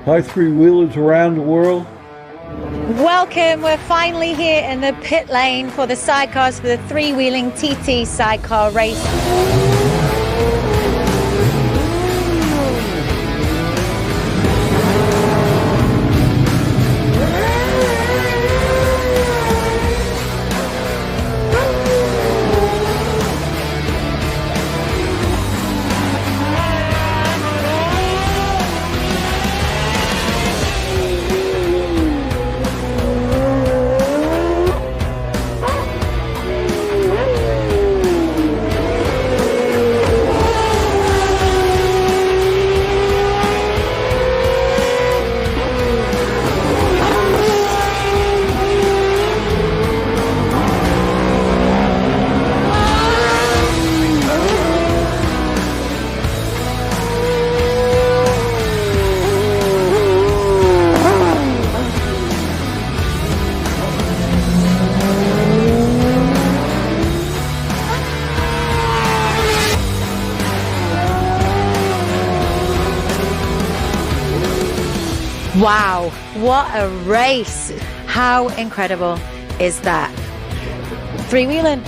Hi, three-wheelers around the world. Welcome, we're finally here in the pit lane for the sidecars for the three-wheeling TT sidecar race. Wow, what a race. How incredible is that? Three-wheeling.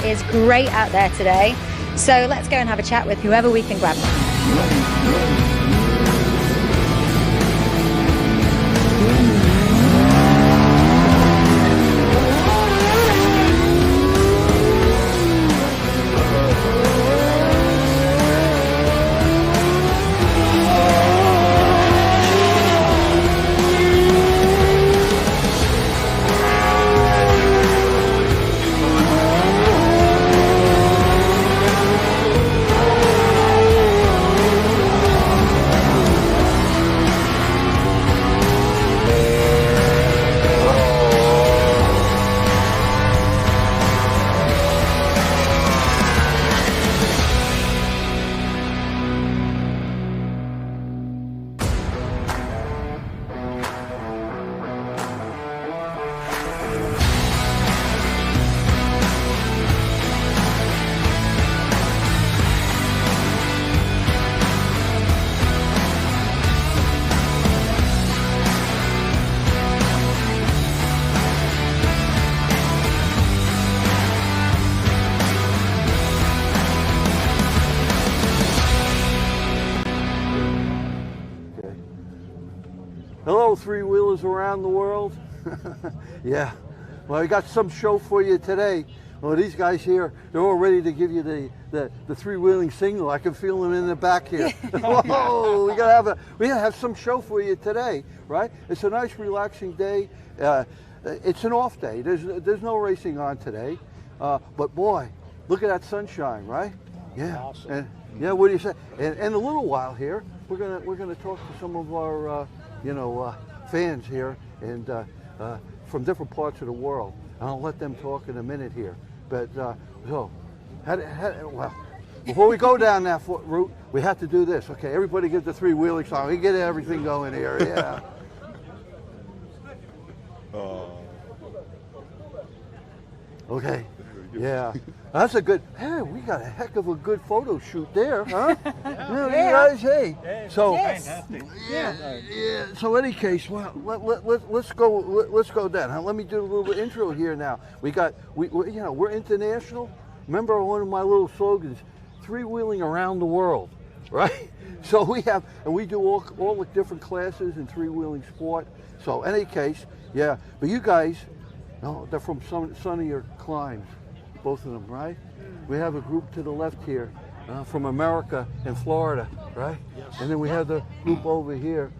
It's great out there today. So let's go and have a chat with whoever we can grab. Hello, three-wheelers around the world. Yeah, well, I got some show for you today. Well, these guys here, they're all ready to give you the three-wheeling signal. I can feel them in the back here. Whoa, we gotta have some show for you today, right? It's a nice, relaxing day. It's an off day. There's no racing on today, but boy, look at that sunshine, right? Yeah. Awesome. And, yeah. What do you say? And in a little while here, we're gonna talk to some of our fans here and from different parts of the world. I'll let them talk in a minute here. But well, before we go down that route, we have to do this. Okay, everybody get the three-wheeling song. We get everything going here. Yeah. Okay. Yeah, that's a good. Hey, we got a heck of a good photo shoot there, huh? Yeah. You guys, hey. So, Fantastic. yeah. So, any case, well, let's go down. Huh? Let me do a little intro here now. We're international. Remember one of my little slogans, three-wheeling around the world, right? So we do all the different classes in three-wheeling sport. So, any case, yeah. But you guys, no, they're from sunnier climes. Both of them, right? We have a group to the left here from America and Florida, right? Yes. And then we have the group over here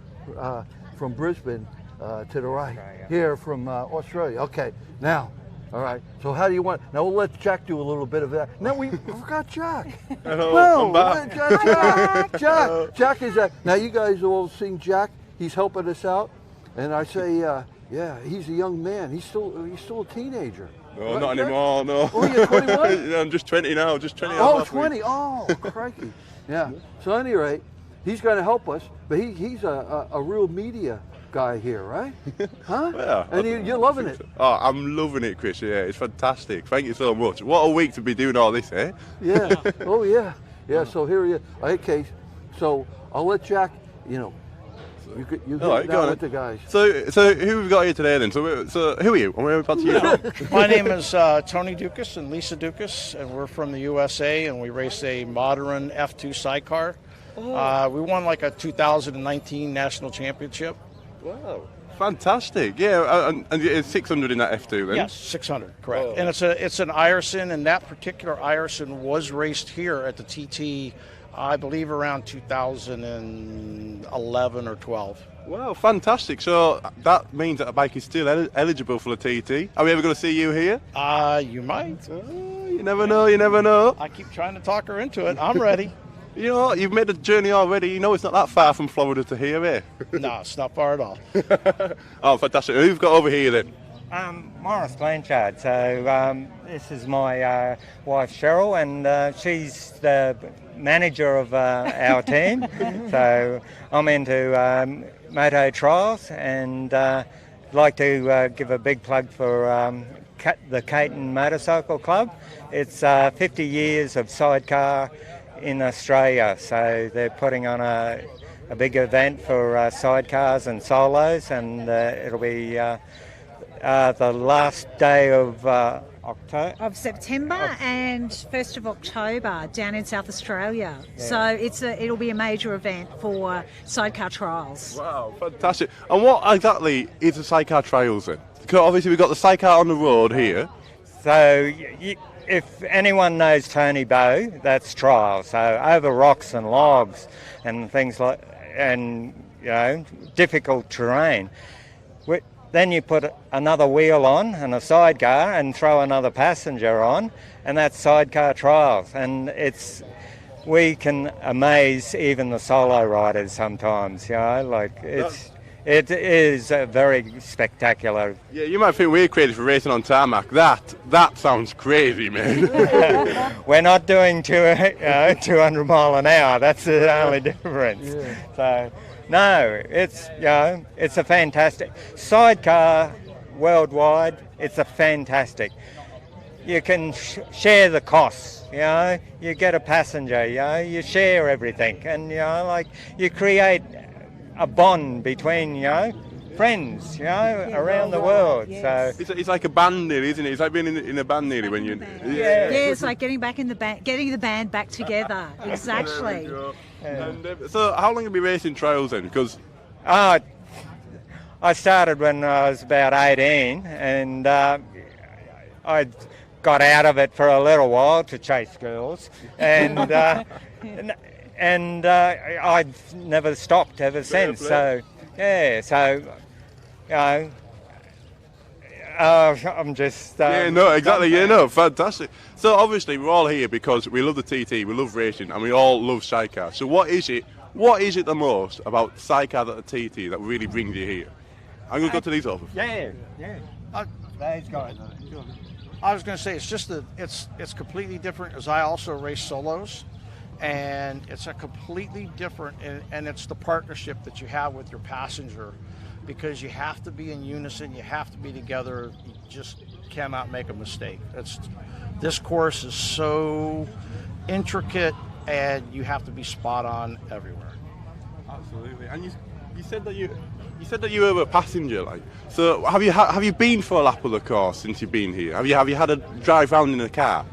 from Brisbane to the right, here from Australia. Okay, now, all right, so how do you want, now we'll let Jack do a little bit of that. No, we forgot Jack. Hello, I'm back. Jack is, now you guys have all seen Jack, he's helping us out. And I say, yeah, he's a young man, he's still a teenager. No, not anymore, no. Oh, you're 21? Yeah, I'm just 20 now, just 20. Oh, 20, oh, crikey. Yeah, so at any rate, he's going to help us, but he's a real media guy here, right? Huh? Yeah. And you're loving it. Oh, I'm loving it, Chris. Yeah, it's fantastic. Thank you so much. What a week to be doing all this, eh? Yeah. Oh, yeah. Yeah, so here he is. Okay, so I'll let Jack, you get down with the guys. So who we've got here today then? So who are you? And where are we about to you? My name is Tony Dukas and Lisa Dukas, and we're from the USA, and we race a modern F2 sidecar. We won like a 2019 national championship. Wow. Fantastic. Yeah, and it's 600 in that F2 then? Yes, 600, correct. Oh. And it's an Ireson, and that particular Ireson was raced here at the TT, I believe around 2011 or 12. Wow, fantastic. So that means that the bike is still eligible for the TT. Are we ever going to see you here? You might. Oh, you never know, you never know. I keep trying to talk her into it. I'm ready. You know what? You've made the journey already. You know it's not that far from Florida to here, eh? No, it's not far at all. Oh, fantastic. Who've got over here then? Morris Blanchard. So this is my wife Cheryl, and she's the manager of our team. So I'm into moto trials, and like to give a big plug for the Caton Motorcycle Club. It's 50 years of sidecar in Australia, so they're putting on a big event for sidecars and solos, and it'll be the last day of October. Of September and 1st of October down in South Australia. Yeah. So it'll be a major event for sidecar trials. Wow, fantastic. And what exactly is the sidecar trials then? Because obviously we've got the sidecar on the road here. So if anyone knows Tony Bow, that's trial. So over rocks and logs and things like, and difficult terrain. Then you put another wheel on and a sidecar and throw another passenger on, and that's sidecar trials. And we can amaze even the solo riders sometimes. It is very spectacular. Yeah, you might think we're crazy for racing on tarmac. That sounds crazy, man. We're not doing 200 mile an hour. That's the only difference. Yeah. So, no, it's a fantastic sidecar worldwide. It's a fantastic. You can share the costs. You get a passenger. You share everything, and you create a bond between friends around the world. Yes. So it's like a band nearly, isn't it? It's like being in a band nearly when you yeah, it's like getting back in the band, getting the band back together. Exactly. And, so how long have you been racing trials then? Because I started when I was about 18, and I got out of it for a little while to chase girls, and I've never stopped ever since. So I'm just fantastic. So obviously we're all here because we love the TT, we love racing, and we all love sidecar. So what is it the most about sidecar at the TT that really brings you here? I'm going to go to these over. These guys. I was going to say it's just that it's completely different, as I also race solos, and it's a completely different, and it's the partnership that you have with your passenger, because you have to be in unison, you have to be together, you just cannot make a mistake. This course is so intricate, and you have to be spot on everywhere. Absolutely. And you said that you were a passenger, like. So have you been for a lap of the course since you've been here? Have you had a drive round in a car?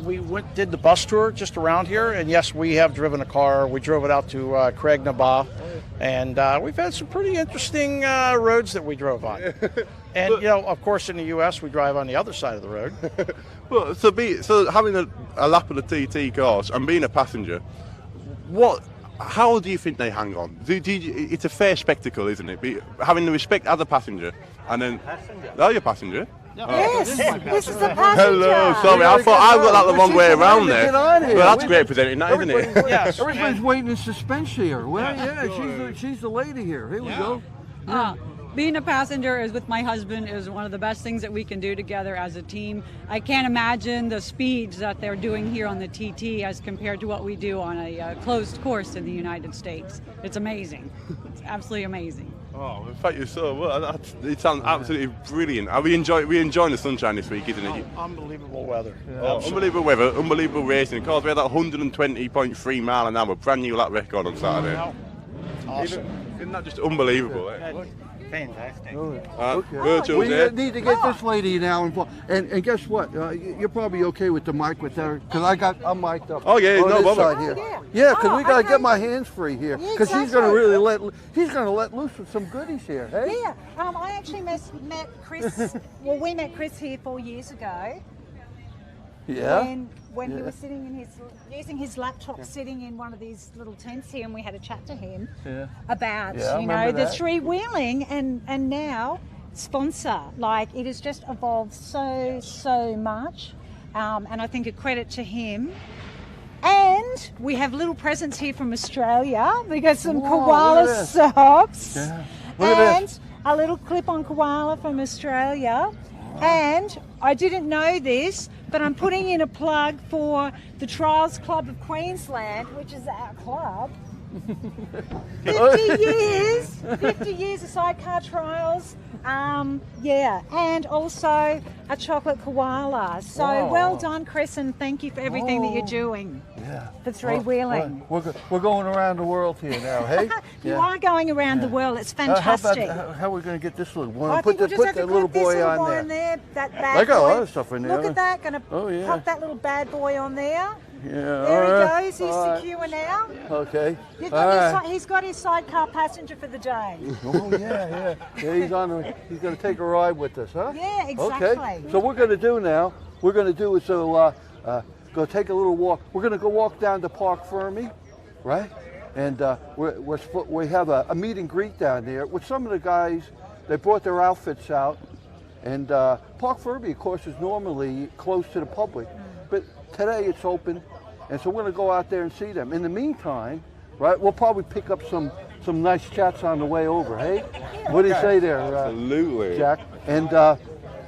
We did the bus tour just around here, and yes, we have driven a car. We drove it out to Craignabaugh, and we've had some pretty interesting roads that we drove on. And of course, in the U.S., we drive on the other side of the road. Well, so having a lap of the TT course and being a passenger, how do you think they hang on? It's a fair spectacle, isn't it? Having the respect as a passenger, and then you're a passenger. Yes, this is a passenger. Hello, sorry, I thought I got that the wrong way around there. Well, that's great presenting, that, isn't it? Yes. Everybody's waiting in suspense here. Well, she's the lady here. Here we go. Being a passenger is with my husband is one of the best things that we can do together as a team. I can't imagine the speeds that they're doing here on the TT as compared to what we do on a closed course in the United States. It's amazing. It's absolutely amazing. Oh, thank you so much. It sounds absolutely brilliant. Are we enjoying the sunshine this week, isn't it? Unbelievable weather. Oh, unbelievable weather, unbelievable racing. Of course, we had that 120.3 mile an hour, brand new lap record on Saturday. Awesome. Isn't that just unbelievable? Eh? Fantastic. Virtual We there. need to get this lady now involved. And guess what? You're probably okay with the mic with her, because I'm mic'd up. Oh, yeah, on no this bother. side here. Oh, Yeah, because Oh, we gotta okay. get my hands free here, Yeah, because he's exactly. gonna really let loose with some goodies here. Hey. Yeah, I actually met Chris. Well, we met Chris here 4 years ago. Yeah. When he Yeah. was sitting in using his laptop, sitting in one of these little tents here, and we had a chat to him about Yeah, I remember the that. three wheeling, and now sponsor. Like, it has just evolved so much, and I think a credit to him. And we have little presents here from Australia. We got some Whoa, koala look at this. socks. Yeah. Look at And this. a little clip-on koala from Australia. And I didn't know this, but I'm putting in a plug for the Trials Club of Queensland, which is our club. 50 years of sidecar trials. And also a chocolate koala. So Wow. well done, Chris, and thank you for everything that you're doing Yeah. for three-wheeling. We're going around the world here now, hey? You are going around the world. It's fantastic. How are we going to get this little I one? think we'll just have that to little put this boy little on boy there. on there. That bad I got a boy. lot of stuff in there. Look at that. Going to Oh, yeah. pop that little bad boy on there. Yeah. There all right. he goes. He's All right. secure now. Okay. He's All got, right. he's got his sidecar passenger for the day. Oh yeah. He's he's going to take a ride with us, huh? Yeah, exactly. Okay. So what we're going to do now, go take a little walk. We're going to go walk down to Park Fermi, right? And we have a meet and greet down there with some of the guys. They brought their outfits out, and Park Fermi, of course, is normally closed to the public, but today it's open, and so we're going to go out there and see them. In the meantime, right, we'll probably pick up some nice chats on the way over. Hey, what do you say there, Absolutely. Jack? And Can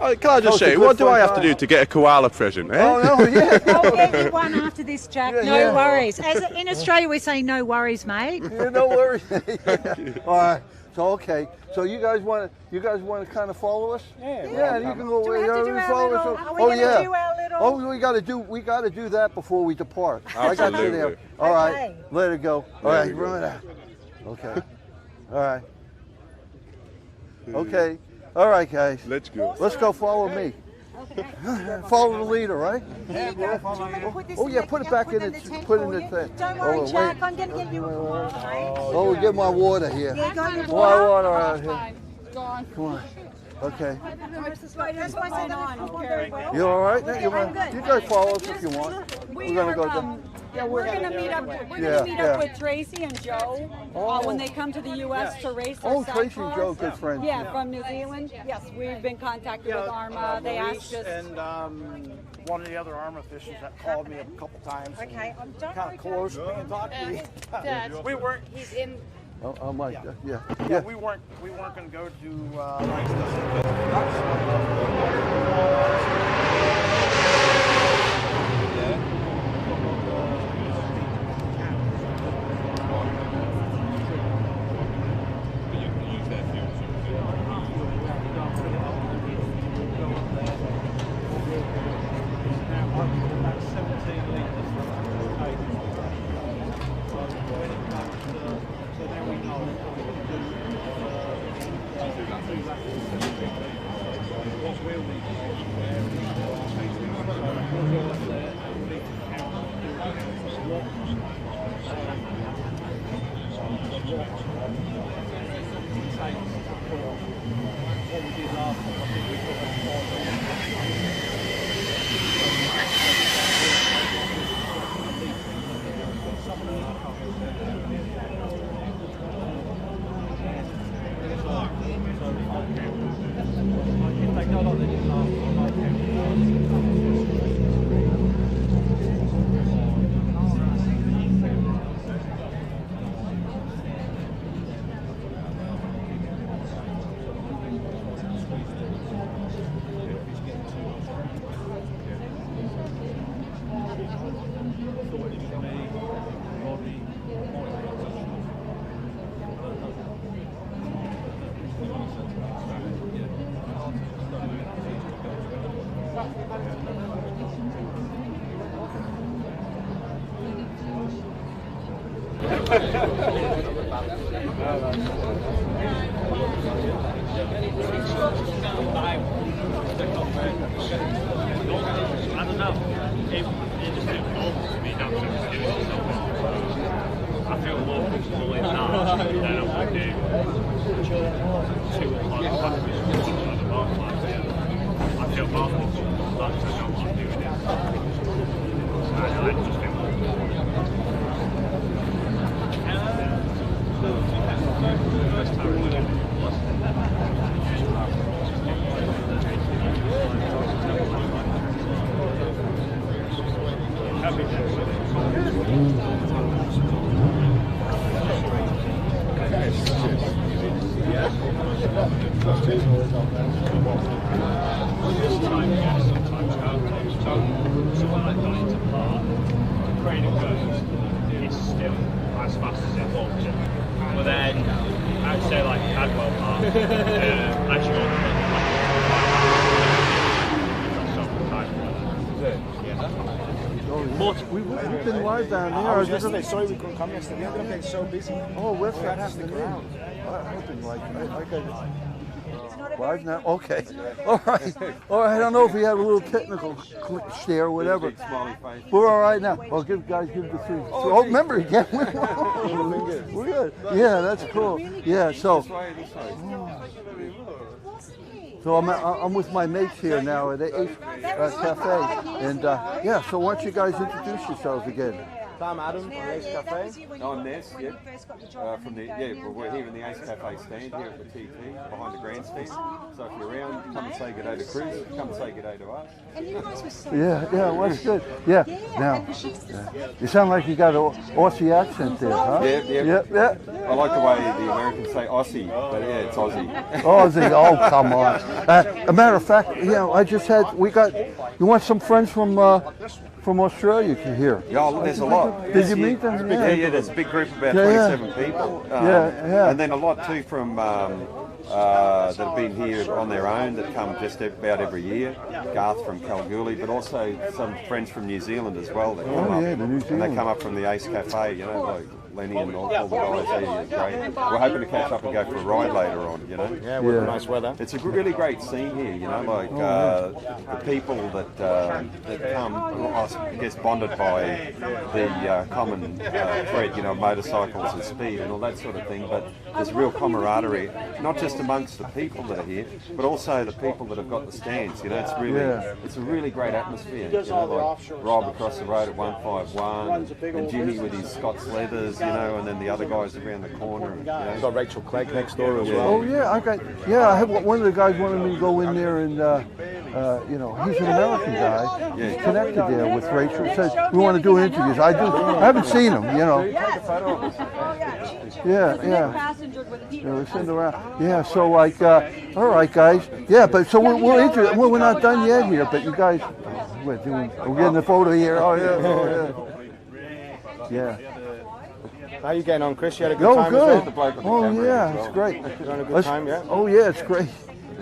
I just So it's a say, good what do I fun have to time. do to get a koala present? Eh? oh no, yeah. I'll get you one after this, Jack. Yeah, No yeah. worries. In Australia, we say no worries, mate. Yeah, no worries. All right. So okay. So you guys want to kind of follow us? Yeah. You can go. Do we have to do our follow little? us. Are we Oh going yeah. to do our little? Oh, we got to do that before we depart. I got you there. Absolutely. All right. Okay. Let it go. All There right. we go. Run it out. Okay. All right. Okay. All right, guys. Let's go. Let's go. Follow me. Okay. Follow the leader, right? Here you go. Do you want me to put this Oh in yeah, the- put it back in the the tent put for in the you? thing. Don't worry, Oh, Jack. wait. I'm going to get you a koala, mate. Oh, we get my water here. Yeah, got your My water. water out here. Come on. Okay. That's why I said that I very well. You all right? You I'm good. you guys follow us if you want. We're gonna go down. We're gonna meet up. We're Yeah, gonna meet yeah. up with Tracy and Joe when they come to the U.S. to race our Oh, Tracy and sidecars. Joe, good friends. Yeah, from New Zealand. Yes, we've been contacted with Arma. They asked us. And one of the other ARMA officials that called me a couple times. Okay, don't Kind worry, of close to me and talked to me. We weren't. He's in. Oh my, yeah. Yeah, we weren't going to go to like this. don't know. It just evolved to me now. I feel more comfortable in that than I would do 2 o'clock at the bar. I feel more comfortable that than I know what I'm doing it. I just feel it's still as fast as it was. But then I'd say like Cadwell Park, actually We've been live down there. I was yesterday, sorry we couldn't come yesterday. We ended up getting so busy. Oh, what's that? That's the crowd. I've been like, I got live now. Okay. All right. All right. I don't know if we had a little technical share or whatever. We're all right now. Oh, give the 3. Oh, remember again. We're good. Yeah, that's cool. Yeah. So I'm with my mates here now at the Ace Cafe, and yeah. So why don't you guys introduce yourselves again? Tom Adam from Ace Cafe. I'm Ness, yeah. Well, we're here in the Ace Cafe stand here at the TT behind the grandstand. So if you're around, come and say good day to Chris. Come and say good day to us. Yeah, well, that's good. Yeah. Now, you sound like you got an Aussie accent there, huh? Yeah. I like the way the Americans say Aussie, but yeah, it's Aussie. Aussie, oh come on. A matter of fact, you want some friends from Australia here? Yeah, there's a lot. Did you meet them? Yeah, there's a big group of about 27 people. Yeah. And then a lot too from that have been here on their own that come just about every year. Garth from Kalgoorlie, but also some friends from New Zealand as well that come up. The New Zealand. And they come up from the Ace Cafe, like Lenny and all the guys there. It's great. We're hoping to catch up and go for a ride later on, Yeah, with nice weather. It's a really great scene here, the people that come, I guess, bonded by the common thread, motorcycles and speed and all that sort of thing, but there's real camaraderie, not just amongst the people that are here, but also the people that have got the stands, it's a really great atmosphere, like Rob across the road at 151, and Jimmy with his Scots leathers, and then the other guys around the corner. We've got Rachel Clegg next door as well. Oh yeah, I have one of the guys wanted me to go in there and he's an American guy. He's connected there with Rachel. Says we want to do interviews. I haven't seen him, Yeah. We're sitting around. Yeah, so like, all right, guys. Yeah, but so we're not done yet here, but you guys, we're getting the photo here. Oh yeah. How you getting on, Chris? You had a good time good. as well? Oh yeah, it's great. You having a good time, yeah? Oh yeah, it's great.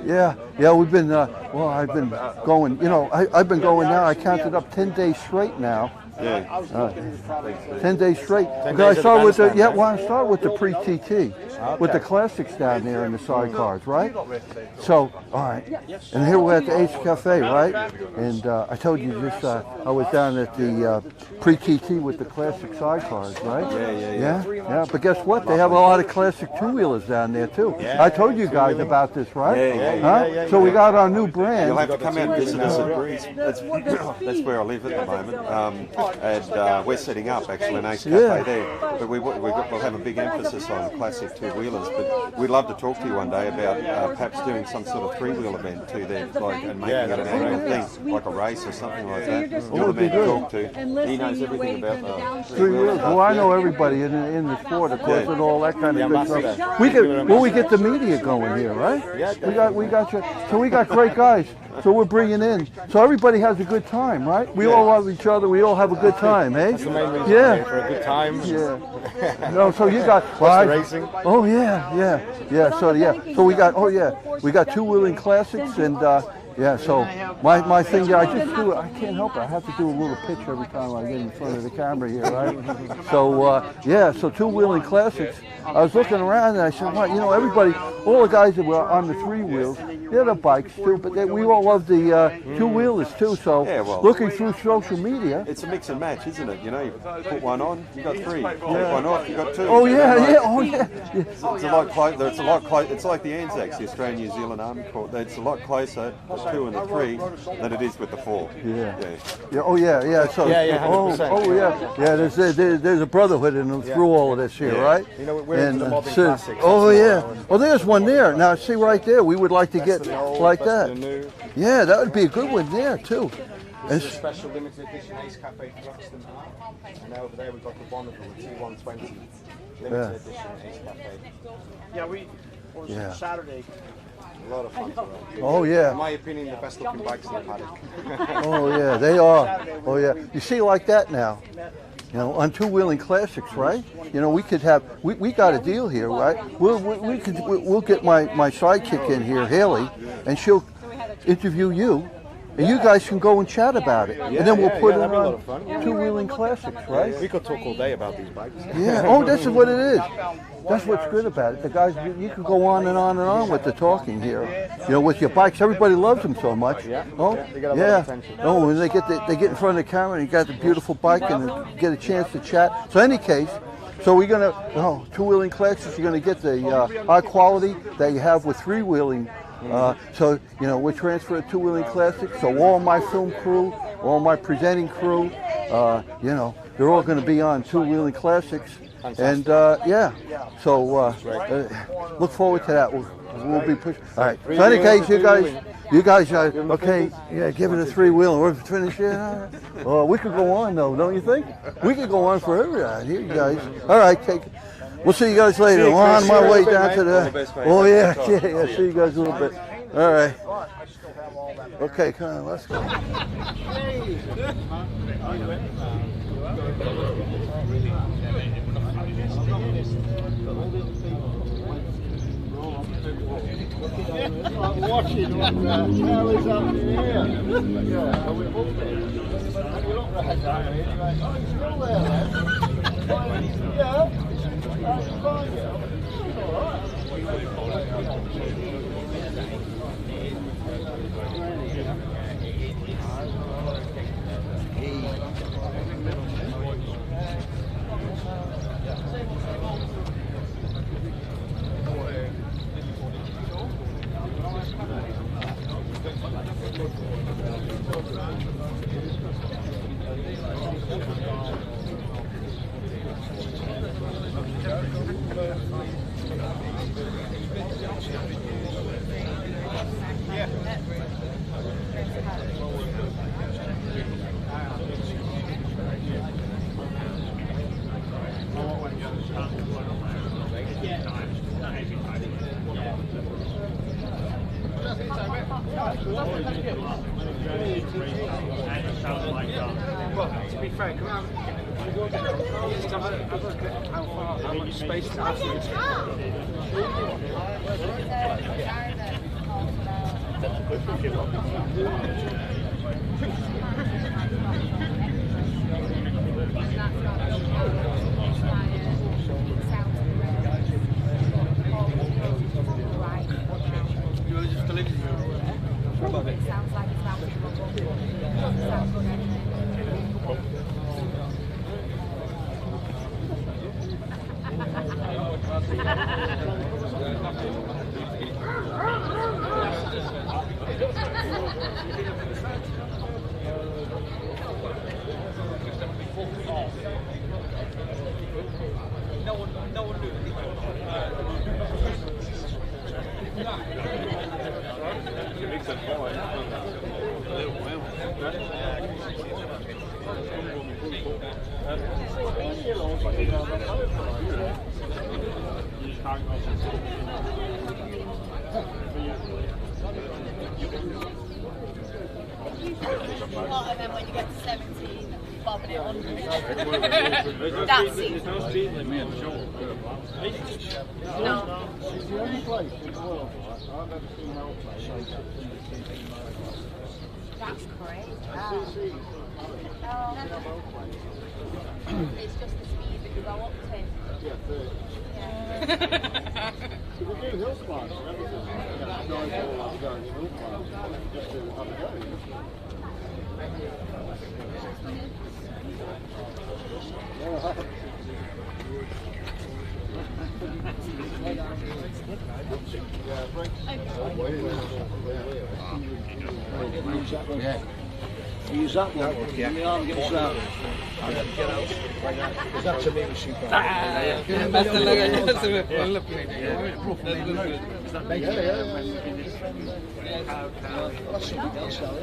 Yeah, we've been, I've been going, I've been going now, I counted up 10 days straight now. 10 days straight. I start with the pre-TT, with the classics down there in the sidecars, right? So, all right, and here we're at the Ace Cafe, right? And I told you just, I was down at the pre-TT with the classic sidecars, right? Yeah. But guess what? They have a lot of classic two-wheelers down there too. I told you guys about this, right? Yeah. So we got our new brand. You'll have to come out and visit us at Greece. That's where I live at the moment. And we're setting up actually an Ace Cafe there. But we'll have a big emphasis on classic two-wheelers. But we'd love to talk to you one day about perhaps doing some sort of three-wheel event too there, and making it an annual thing, like a race or something like that. You're the man to talk to. He knows everything about three-wheelers. Well, I know everybody in the sport, of course, and all that kind of good stuff. We get the media going here, right? We got you. So we got great guys. So we're bringing in. So everybody has a good time, right? We all love each other. We all have a good time, eh? That's the main reason for a good time. Yeah. No, so you got racing. Oh yeah. So we got we got two-wheeling classics, and Yeah, so my thing, I just do it. I can't help it. I have to do a little pitch every time I get in front of the camera here, right? So yeah, so two-wheeling classics. I was looking around and I said, well, you know, everybody, all the guys that were on the three wheels, they had the bikes too, but we all love the two-wheelers too. So Yeah, well, looking through social media, it's a mix and match, isn't it? You know, you put one on, you got three. Take one off, you got two. oh You yeah, know, yeah, oh yeah. It's a lot closer. It's a lot closer. It's like the Anzacs, the Australian New Zealand Army Corps. It's a lot closer, the 2 and the 3, than it is with the 4. Yeah. Yeah. Oh yeah. Yeah. So. Yeah, Oh, 100%. oh yeah. Yeah. There's a brotherhood in through all of this here, right? You know, we're into the modern so- classics. oh That's yeah. what Oh, there's one there. Now see right there. We would like to get Best of the old, like best that. of the new. Yeah, that would be a good one there too. This is a special limited edition Ace Cafe Truxton. And over there we've got the wonderful T120 limited edition Ace Cafe. Yeah, we was Yeah. Saturday. A lot of fun to ride. Oh yeah. In my opinion, the best looking bikes in the paddock. Oh yeah. They are. Oh yeah. You see like that now. You know, on two-wheeling classics, right? You know, we could have, we got a deal here, right? We'll get my sidekick in here, Haley, and she'll interview you, and you guys can go and chat about it. And then we'll put it that'd be a lot on of fun. two-wheeling classics, right? We could talk all day about these bikes. Yeah. Oh, this is what it is. That's what's good about it. The guys, you can go on and on and on with the talking here. You know, with your bikes, everybody loves them so much. Yeah. Oh, Yeah, they get a lot of attention. Oh, when they get in front of the camera and you got the beautiful bike and they get a chance to chat. So, in any case, so we're gonna two-wheeling classics. You're gonna get the high quality that you have with three-wheeling. So you know, we're transferring two-wheeling classics. So all my film crew, all my presenting crew, you know, they're all going to be on two-wheeling classics. And yeah, so look forward to that. We'll be pushing. All right. So in any case, you guys, okay? Yeah, give it a three-wheel. We're finished here. Well, we could go on though, don't you think? We could go on forever out here, you guys. All right, we'll see you guys later. I'm on my way down to the. Oh yeah. See you guys a little bit. All right. Okay, come on, let's go. Watching what hell is happening here. Yeah, we're all there. You look right down here. Oh, you're still there then? Yeah. That's fine, yeah. All right. Well, to be fair, come on. Just have a look at how much space to Sounds like it's about A lot of them when you get to 17. bobbing it on. That's it. No. It's the only place in the world, right? I've never seen an old place like that. That's crazy. It's just the speed that you go up to. Yeah, 30. Yeah. So we do hill climbs and everything. You know, guys all like going hill climbs just to have a go. Yeah. Use that one. Yeah. The arm gets out. Get out. Is that to me the sheep? That's something else now.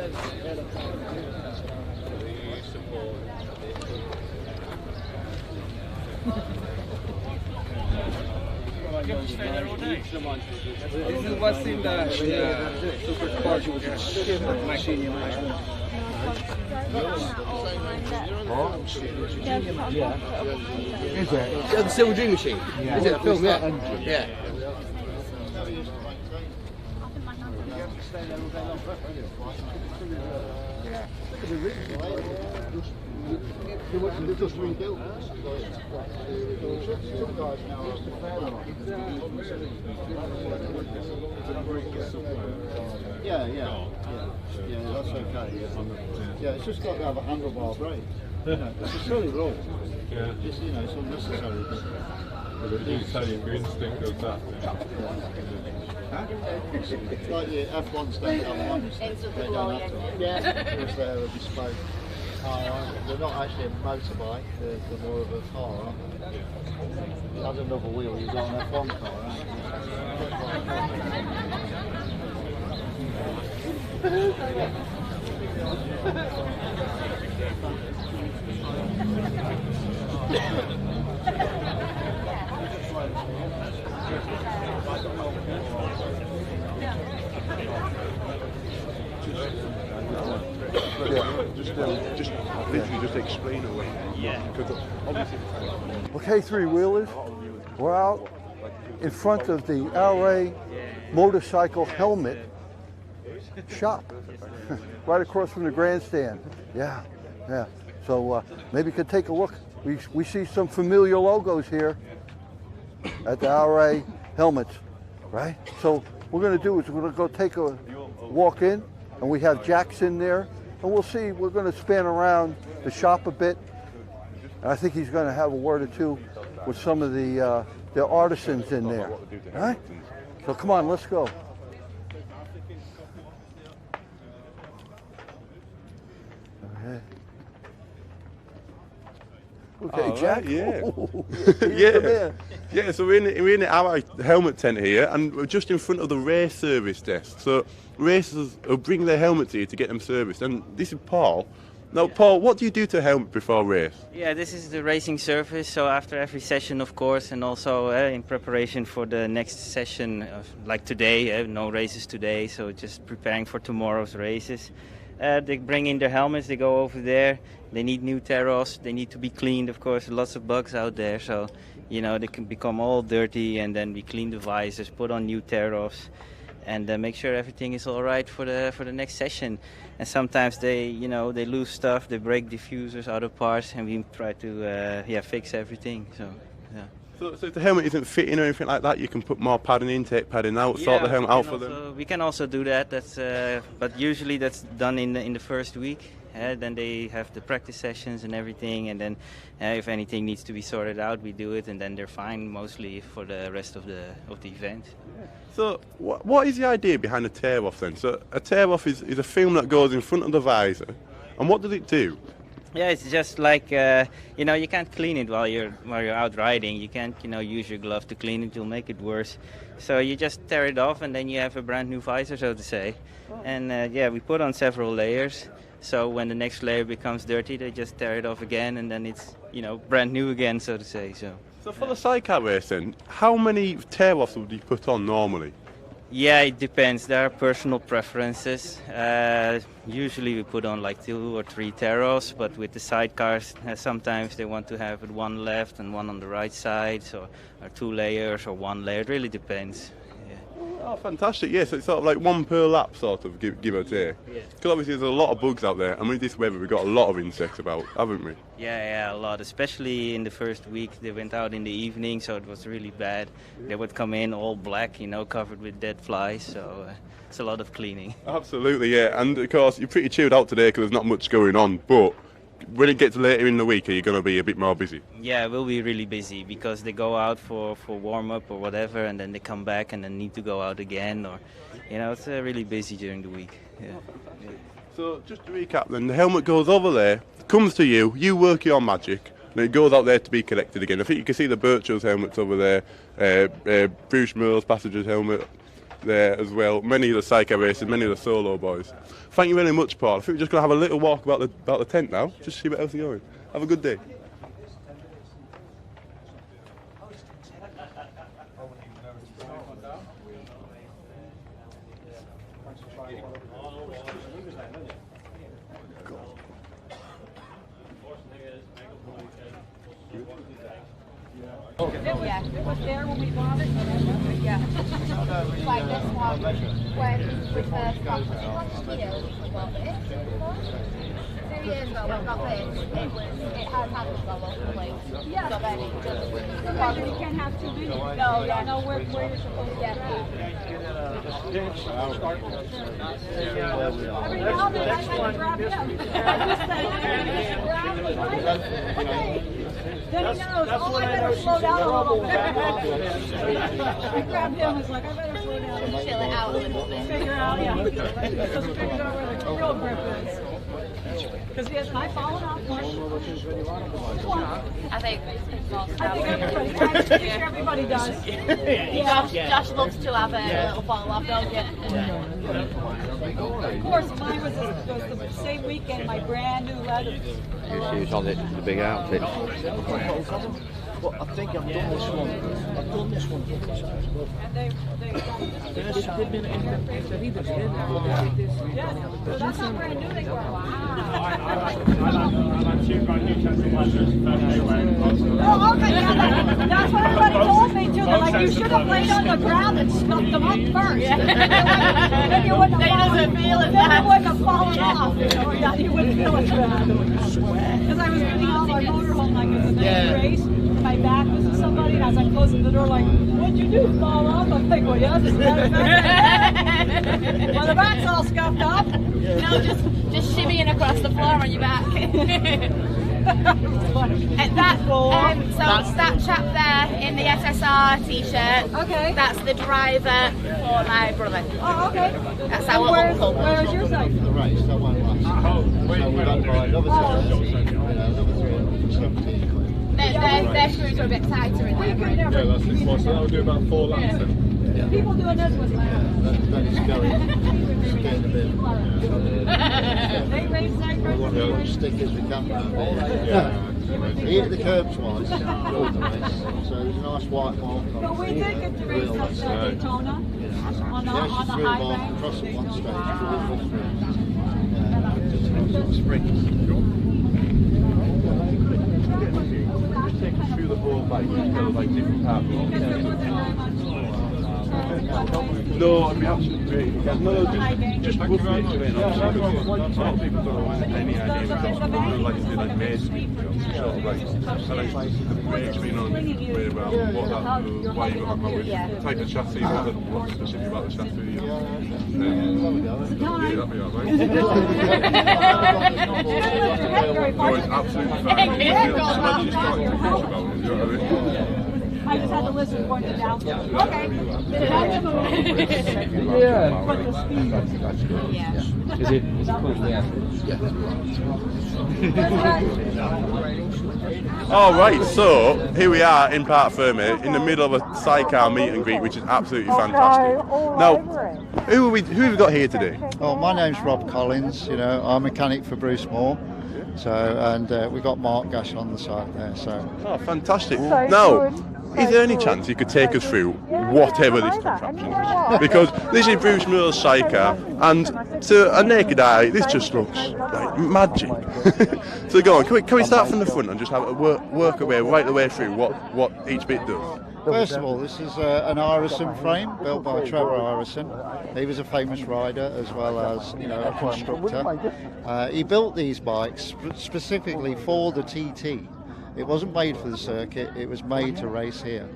This is what's in the super sport senior management. Is it? Yeah, the Silver Dream Machine. Yeah. Is it a film? Yeah. Yeah. They just rebuilt this. Some guys now are yeah, that's okay. Yeah, it's just got to have a handlebar brake. You know, it's a silly rule. Yeah. Just, you know, it's unnecessary. But they do tell you your instinct goes that. It's like the F1s don't have ones. They don't have to. Yeah. Because they're a bespoke car. They're not actually a motorbike, they're more of a car, aren't they? You had another wheel, you've got an F1 car, Just explain away. Yeah. Okay, three-wheelers, we're out in front of the RA motorcycle helmet shop, right across from the grandstand. Yeah, yeah. So maybe you could take a look. We see some familiar logos here at the RA helmets, right? So what we're going to do is we're going to go take a walk in, and we have Jackson there, and we'll see. We're going to span around the shop a bit. And I think he's going to have a word or two with some of the artisans in there. All right? So come on, let's go. Okay. Okay, Jack. Right, yeah. Yeah, so we're in our helmet tent here, and we're just in front of the race service desk. So racers will bring their helmets here to get them serviced. And this is Paul. Now, Paul, what do you do to a helmet before a race? Yeah, this is the racing service. So after every session, of course, and also in preparation for the next session, like today, no races today, so just preparing for tomorrow's races. They bring in their helmets, they go over there, they need new tear-offs, they need to be cleaned, of course, lots of bugs out there, so, you know, they can become all dirty, and then we clean the visors, put on new tear-offs, and make sure everything is all right for the next session. And sometimes they lose stuff, they break diffusers, other parts, and we try to fix everything. So yeah. So if the helmet isn't fitting or anything like that, you can put more padding in, take padding out, sort the helmet out for them. We can also do that. That's but usually that's done in the first week. Then they have the practice sessions and everything, and then if anything needs to be sorted out, we do it, and then they're fine mostly for the rest of the event. So what is the idea behind a tear-off then? So a tear-off is a film that goes in front of the visor, and what does it do? Yeah, it's just like you can't clean it while you're out riding. You can't use your glove to clean it; you'll make it worse. So you just tear it off, and then you have a brand new visor, so to say. And we put on several layers. So when the next layer becomes dirty, they just tear it off again, and then it's brand new again, so to say. So for the sidecar race then, how many tear-offs would you put on normally? Yeah, it depends. There are personal preferences. Usually we put on like 2 or 3 taros, but with the sidecars, sometimes they want to have it one left and one on the right side, so or 2 layers or 1 layer. It really depends. Oh, fantastic! Yes, it's sort of like 1 per lap, sort of give or take. Because obviously there's a lot of bugs out there, and with this weather we've got a lot of insects about, haven't we? Yeah, a lot. Especially in the first week, they went out in the evening, so it was really bad. They would come in all black, covered with dead flies. So it's a lot of cleaning. Absolutely, yeah. And of course you're pretty chilled out today because there's not much going on. But when it gets later in the week, are you going to be a bit more busy? Yeah, we'll be really busy because they go out for warm-up or whatever, and then they come back and then need to go out again. Or, it's really busy during the week. Yeah. So just to recap then, the helmet goes over there, comes to you, you work your magic, and it goes out there to be collected again. I think you can see the Birchall's helmets over there, Bruce Moore's passenger's helmet there as well, many of the Sidecar racers, many of the solo boys. Thank you very much, Paul. I think we're just going to have a little walk about the tent now, just see what else is going. Have a good day. Yeah, it was there when we bought it. Yeah. Like this one, when we first got it. Last year we bought this. 2 years ago when we got this, it had handles all over the place. Yeah. So then it just... You can't have too many. No, yeah. No, where you're supposed to get Every now and then I had to grab him. I just said, then he knows, I better slow down a little bit. I grabbed him, I was like, I better slow down and chill it out a little bit. Figure out, just figure out where the real grip is. Because hasn't I fallen off much? I think everybody, I'm pretty sure everybody does. Yeah. Josh loves to have a little fall off, don't you? Of course, mine was the same weekend, my brand new leather. She was on the big outfit. Well, I think I've done this one. I've done this one. And they've so that's not brand new, they go, Oh, okay, yeah, that's what everybody told me too. They're like, you should have laid on the ground and scuffed them up first. Then you wouldn't have fallen off. Yeah, you wouldn't feel it bad. Because I was getting all my motorhome like it was a nice race. My back was to somebody, and as I'm closing the door, like, what'd you do? Fall off? I'm thinking, well, yeah, just well, the back's all scuffed up. No, just shimmying across the floor on your back. That chap there in the SSR t-shirt. Okay. That's the driver for my brother. Oh, okay. That's our uncle. Where's your side? The race, that one last. So we're done by another 317. Their screws are a bit tighter in there. Yeah, that's it. So that'll do about 4 laps then. Yeah. People doing this with That is going scared a bit. They race We want to put stickers we can around here. He hit the curb twice, so there's a nice white mark on But we did get to race at Daytona on the high bank. Across at one stage. Take us through the whole bike, like different parts. No, I'd be absolutely great. No, just roughly explain. A lot of people don't have any idea because like you say, like Main Street, sort of like, and like the brakes being on a different way around, what that does, why you got that with type of chassis, what's specific about the chassis. Yeah, that'd be alright. No, it's absolutely fine. Imagine you starting to push about it, you know what I mean? I just had to listen for it down. Okay. Yeah. But the speed. Yeah. Is it cool? Yeah. All right, so here we are in Parc Fermé, in the middle of a sidecar meet and greet, which is absolutely fantastic. Now, who have we got here today? Oh, my name's Rob Collins. I'm a mechanic for Bruce Moore. So, and we've got Mark Gash on the side there. So, fantastic. Now, is there any chance you could take us through whatever this contraption is? Because this is Bruce Moore's Sidecar, and to a naked eye, this just looks like magic. So go on, can we start from the front and just have a work our way right the way through what each bit does? First of all, this is an Irison frame built by Trevor Irison. He was a famous rider as well as a constructor. He built these bikes specifically for the TT. It wasn't made for the circuit, it was made to race here.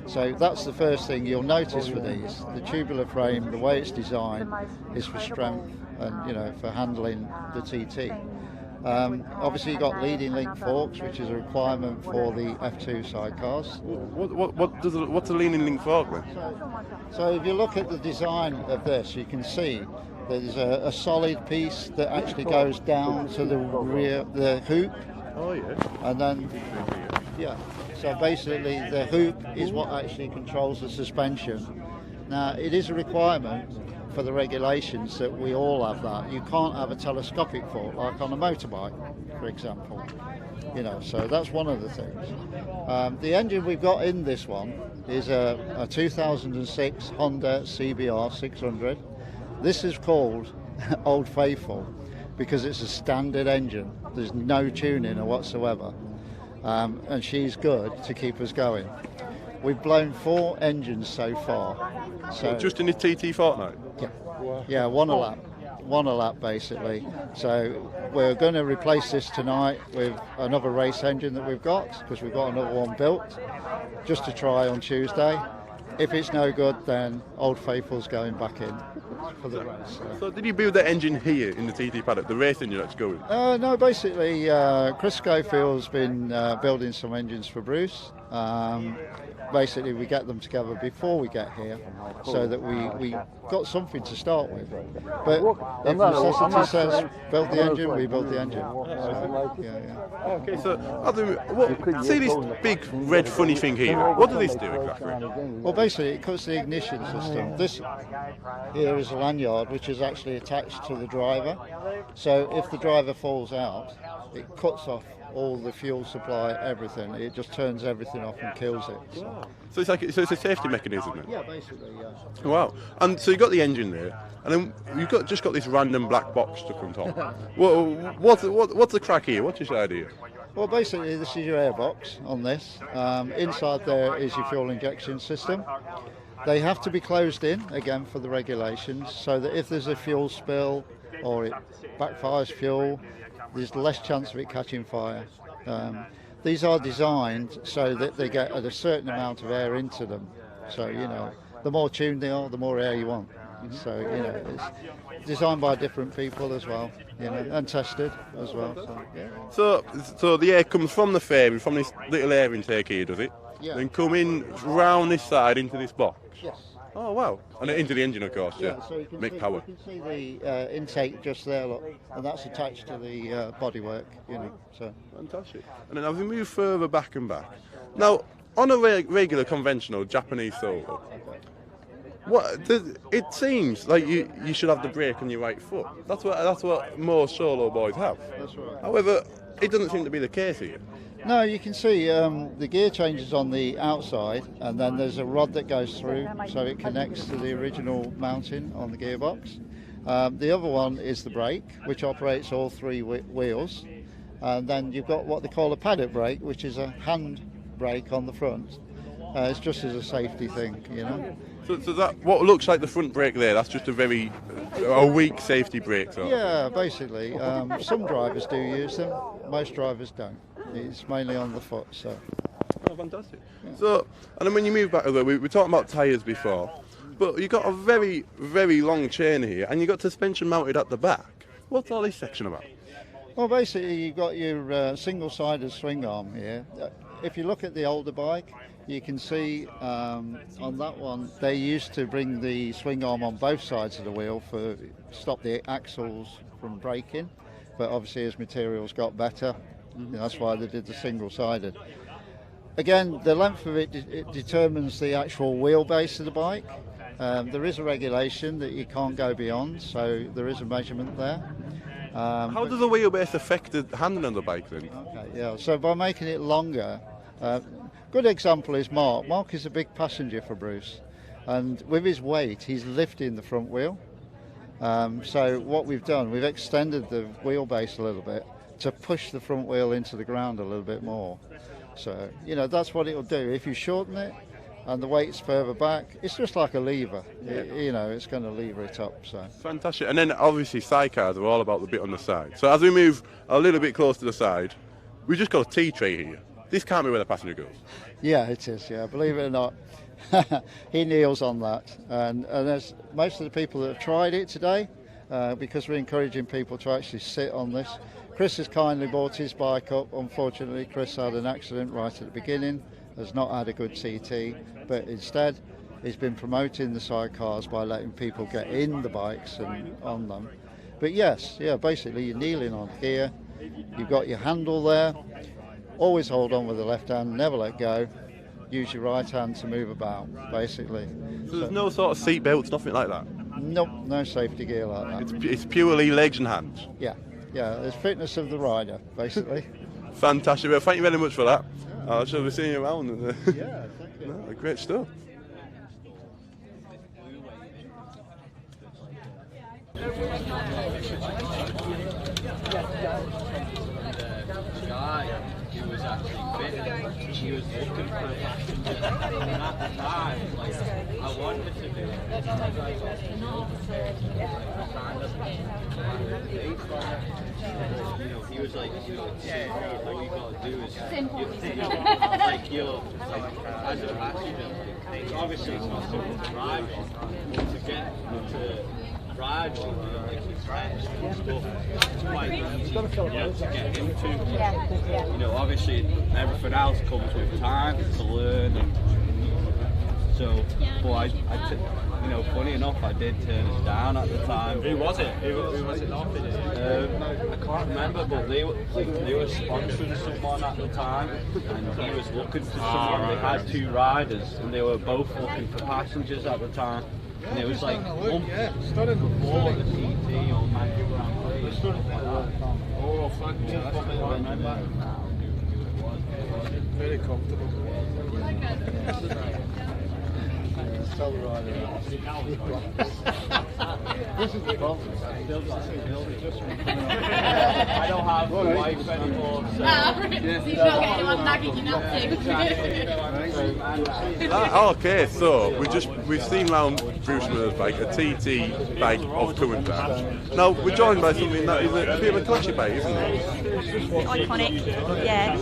So that's the first thing you'll notice for these. The tubular frame, the way it's designed, is for strength and for handling the TT. Obviously you've got leading link forks, which is a requirement for the F2 sidecars. What's a leading link fork then? So if you look at the design of this, you can see there's a solid piece that actually goes down to the rear, the hoop. Oh yeah. And then, so basically the hoop is what actually controls the suspension. Now it is a requirement for the regulations that we all have that. You can't have a telescopic fork like on a motorbike, for example. So that's one of the things. The engine we've got in this one is a 2006 Honda CBR 600. This is called Old Faithful because it's a standard engine. There's no tuning or whatsoever. And she's good to keep us going. We've blown 4 engines so far. So just in this TT fortnight? Yeah, one a lap basically. So we're going to replace this tonight with another race engine that we've got, because we've got another one built just to try on Tuesday. If it's no good, then Old Faithful's going back in for the race. So did you build that engine here in the TT paddock, the race engine that's going? No, basically Chris Schofield's been building some engines for Bruce. Basically we get them together before we get here so that we got something to start with. But if necessity says build the engine, we build the engine. Okay, so see this big red funny thing here, what does this do exactly? Well, basically it cuts the ignition system. This here is a lanyard which is actually attached to the driver, so if the driver falls out, it cuts off all the fuel supply, everything. It just turns everything off and kills it. So it's a safety mechanism then? Yeah, basically, yeah. Wow. And so you've got the engine there, and then you've just got this random black box stuck on top. What's the crack here? What's your idea? Well, basically this is your airbox on this. Inside there is your fuel injection system. They have to be closed in, again, for the regulations, so that if there's a fuel spill or it backfires fuel, there's less chance of it catching fire. These are designed so that they get a certain amount of air into them. So, the more tuned they are, the more air you want. So, it's designed by different people as well, and tested as well. So the air comes from the frame, from this little air intake here, does it? Yeah. Then come in round this side into this box? Yes. Oh wow! And into the engine, of course. Yeah. So you can make see, power. You can see the intake just there, look, and that's attached to the bodywork. So fantastic. And then as we move further back and back, now on a regular conventional Japanese solo, it seems like you should have the brake on your right foot. That's what most solo boys have. That's right. However, it doesn't seem to be the case here. No, you can see the gear changes on the outside, and then there's a rod that goes through, so it connects to the original mounting on the gearbox. The other one is the brake, which operates all 3 wheels, and then you've got what they call a paddock brake, which is a hand brake on the front. It's just as a safety thing, So that what looks like the front brake there, that's just a weak safety brake. So. Yeah, basically. Some drivers do use them, most drivers don't. It's mainly on the foot, so. Oh, fantastic. Yeah. So, and then when you move back over, we were talking about tyres before, but you've got a very, very long chain here, and you've got suspension mounted at the back. What's all this section about? Well, basically, you've got your single-sided swing arm here. If you look at the older bike, you can see on that one, they used to bring the swing arm on both sides of the wheel to stop the axles from breaking, but obviously as materials got better, that's why they did the single-sided. Again, the length of it determines the actual wheelbase of the bike. There is a regulation that you can't go beyond, so there is a measurement there. How does the wheelbase affect the handling of the bike then? Okay, yeah. So by making it longer, good good example is Mark. Mark is a big passenger for Bruce, and with his weight, he's lifting the front wheel. So what we've done, we've extended the wheelbase a little bit to push the front wheel into the ground a little bit more. So, you know, that's what it'll do. If you shorten it and the weight's further back, it's just like a lever. You know, it's going to lever it up. So Fantastic. And then obviously sidecars are all about the bit on the side. So as we move a little bit close to the side, we just got a T-tray here. This can't be where the passenger goes. yeah, it is. Yeah, believe it or not, he kneels on that. And there's most of the people that have tried it today, because we're encouraging people to actually sit on this. Chris has kindly brought his bike up. Unfortunately, Chris had an accident right at the beginning, has not had a good TT, but instead he's been promoting the sidecars by letting people get in the bikes and on them. But yes, yeah, basically you're kneeling on here, you've got your handle there, always hold on with the left hand, never let go, use your right hand to move about, basically. So there's no sort of seat belts, nothing like that? Nope, no safety gear like that. It's purely legs and hands? Yeah, it's fitness of the rider, basically. Fantastic. Well, thank you very much for that. I shall be seeing you around. And, yeah, thank you. No, great stuff. He was actually fit. He was looking for a passenger. And at the time, like, I wanted to do it. You know, he was like, you know, all you got to do is, like, you're, as a passenger, obviously it's not something to drive on, but to get to ride on, like his friends and stuff, it's quite easy to get into. You know, obviously everything else comes with time to learn, and so, but you know, funny enough, I did turn us down at the time. Who was it? Who was it offering it? I can't remember, but they were sponsoring someone at the time, and he was looking for someone. They had two riders, and they were both looking for passengers at the time. And it was like before the TT or Manual Grand Prix, stuff like that. Oh, thank you. I remember. Very comfortable. Tell the rider this is the problem. I don't have a wife anymore, so you're not getting anyone nagging you not to. Okay, so we've seen round Bruce Miller's bike, a TT bike of current times. Now we're joined by something that is a bit of a classic bike, isn't it? Iconic, yeah.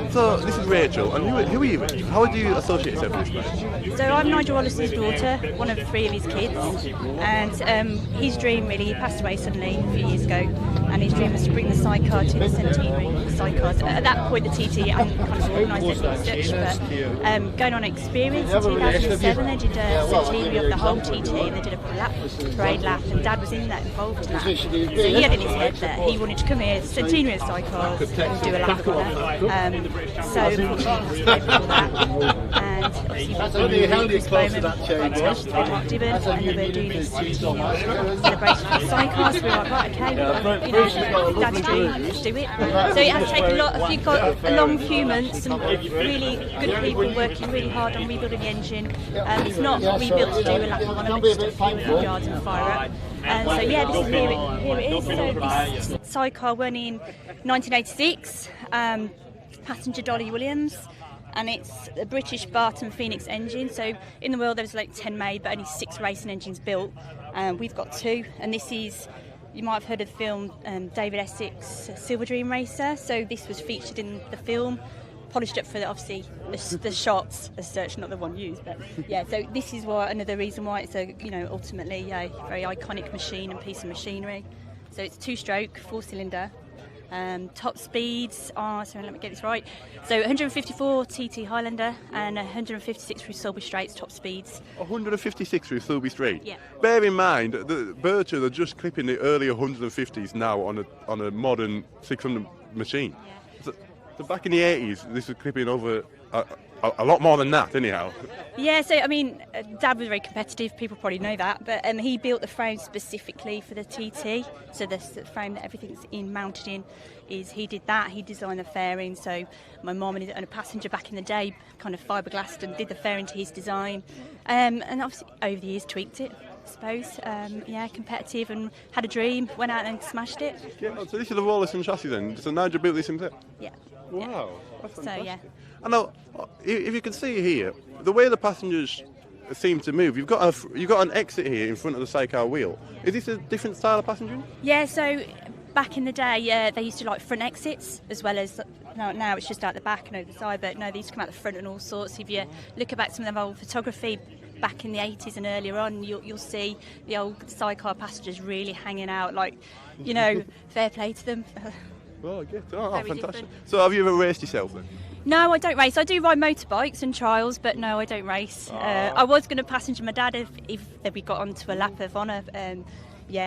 So this is Rachel, and who are you? How do you associate yourself with this bike? So I'm Nigel Wallace's daughter, one of 3 of his kids, and his dream really, he passed away suddenly a few years ago, and his dream was to bring the sidecar to the centenary sidecars. At that point the TT hadn't kind of organised it as such, but going on experience in 2007 they did a centenary of the whole TT, and they did a parade lap, and Dad was in that, involved in that. So he had in his head that he wanted to come here, centenary of sidecars, and do a lap on it. So unfortunately he passed away before that, and obviously Bowman, Mark Dibben, and they were doing this celebration for the sidecars. So we were like, right, okay, you know, Dad's dream, let's do it. So it has taken a long few months, some really good people working really hard on rebuilding the engine. It's not rebuilt to do a lap on them, it's just a few yards and fire up. And so yeah, this is here it is. So this sidecar won in 1986, passenger Dolly Williams. And it's a British Barton Phoenix engine. So in the world there's like 10 made, but only 6 racing engines built. We've got 2, and this is, you might have heard of the film David Essex, Silver Dream Racer. So this was featured in the film, polished up for obviously the shots as such, not the one used. But yeah, so this is another reason why it's a, you know, ultimately a very iconic machine and piece of machinery. So it's 2-stroke, 4-cylinder. Top speeds are, so let me get this right, so 154 TT Highlander and 156 through Sulby Straights top speeds. 156 through Sulby Straight? Yeah. Bear in mind that Bircher are just clipping the early 150s now on a modern 600 machine. Yeah. So back in the 80s this was clipping over a lot more than that, anyhow. Yeah, so I mean, Dad was very competitive. People probably know that, but he built the frame specifically for the TT. So the frame that everything's mounted in he did that. He designed the fairing. So my mum and a passenger back in the day kind of fiberglassed and did the fairing to his design, and obviously over the years tweaked it. I suppose, competitive and had a dream, went out and smashed it. Yeah, so this is the Rawlinson chassis then. So Nigel built this himself. Yeah. Wow, that's fantastic. So yeah. And now, if you can see here, the way the passengers seem to move, you've got an exit here in front of the sidecar wheel. Is this a different style of passengering? Yeah. So back in the day, they used to like front exits as well as now it's just out the back and over the side. But no, they used to come out the front and all sorts. If you look about some of the old photography back in the 80s and earlier on, you'll see the old sidecar passengers really hanging out, like, fair play to them. Oh, good. Oh, Very fantastic. different. So have you ever raced yourself then? No, I don't race. I do ride motorbikes and trials, but no, I don't race. I was going to passenger my dad if we got onto a lap of honour.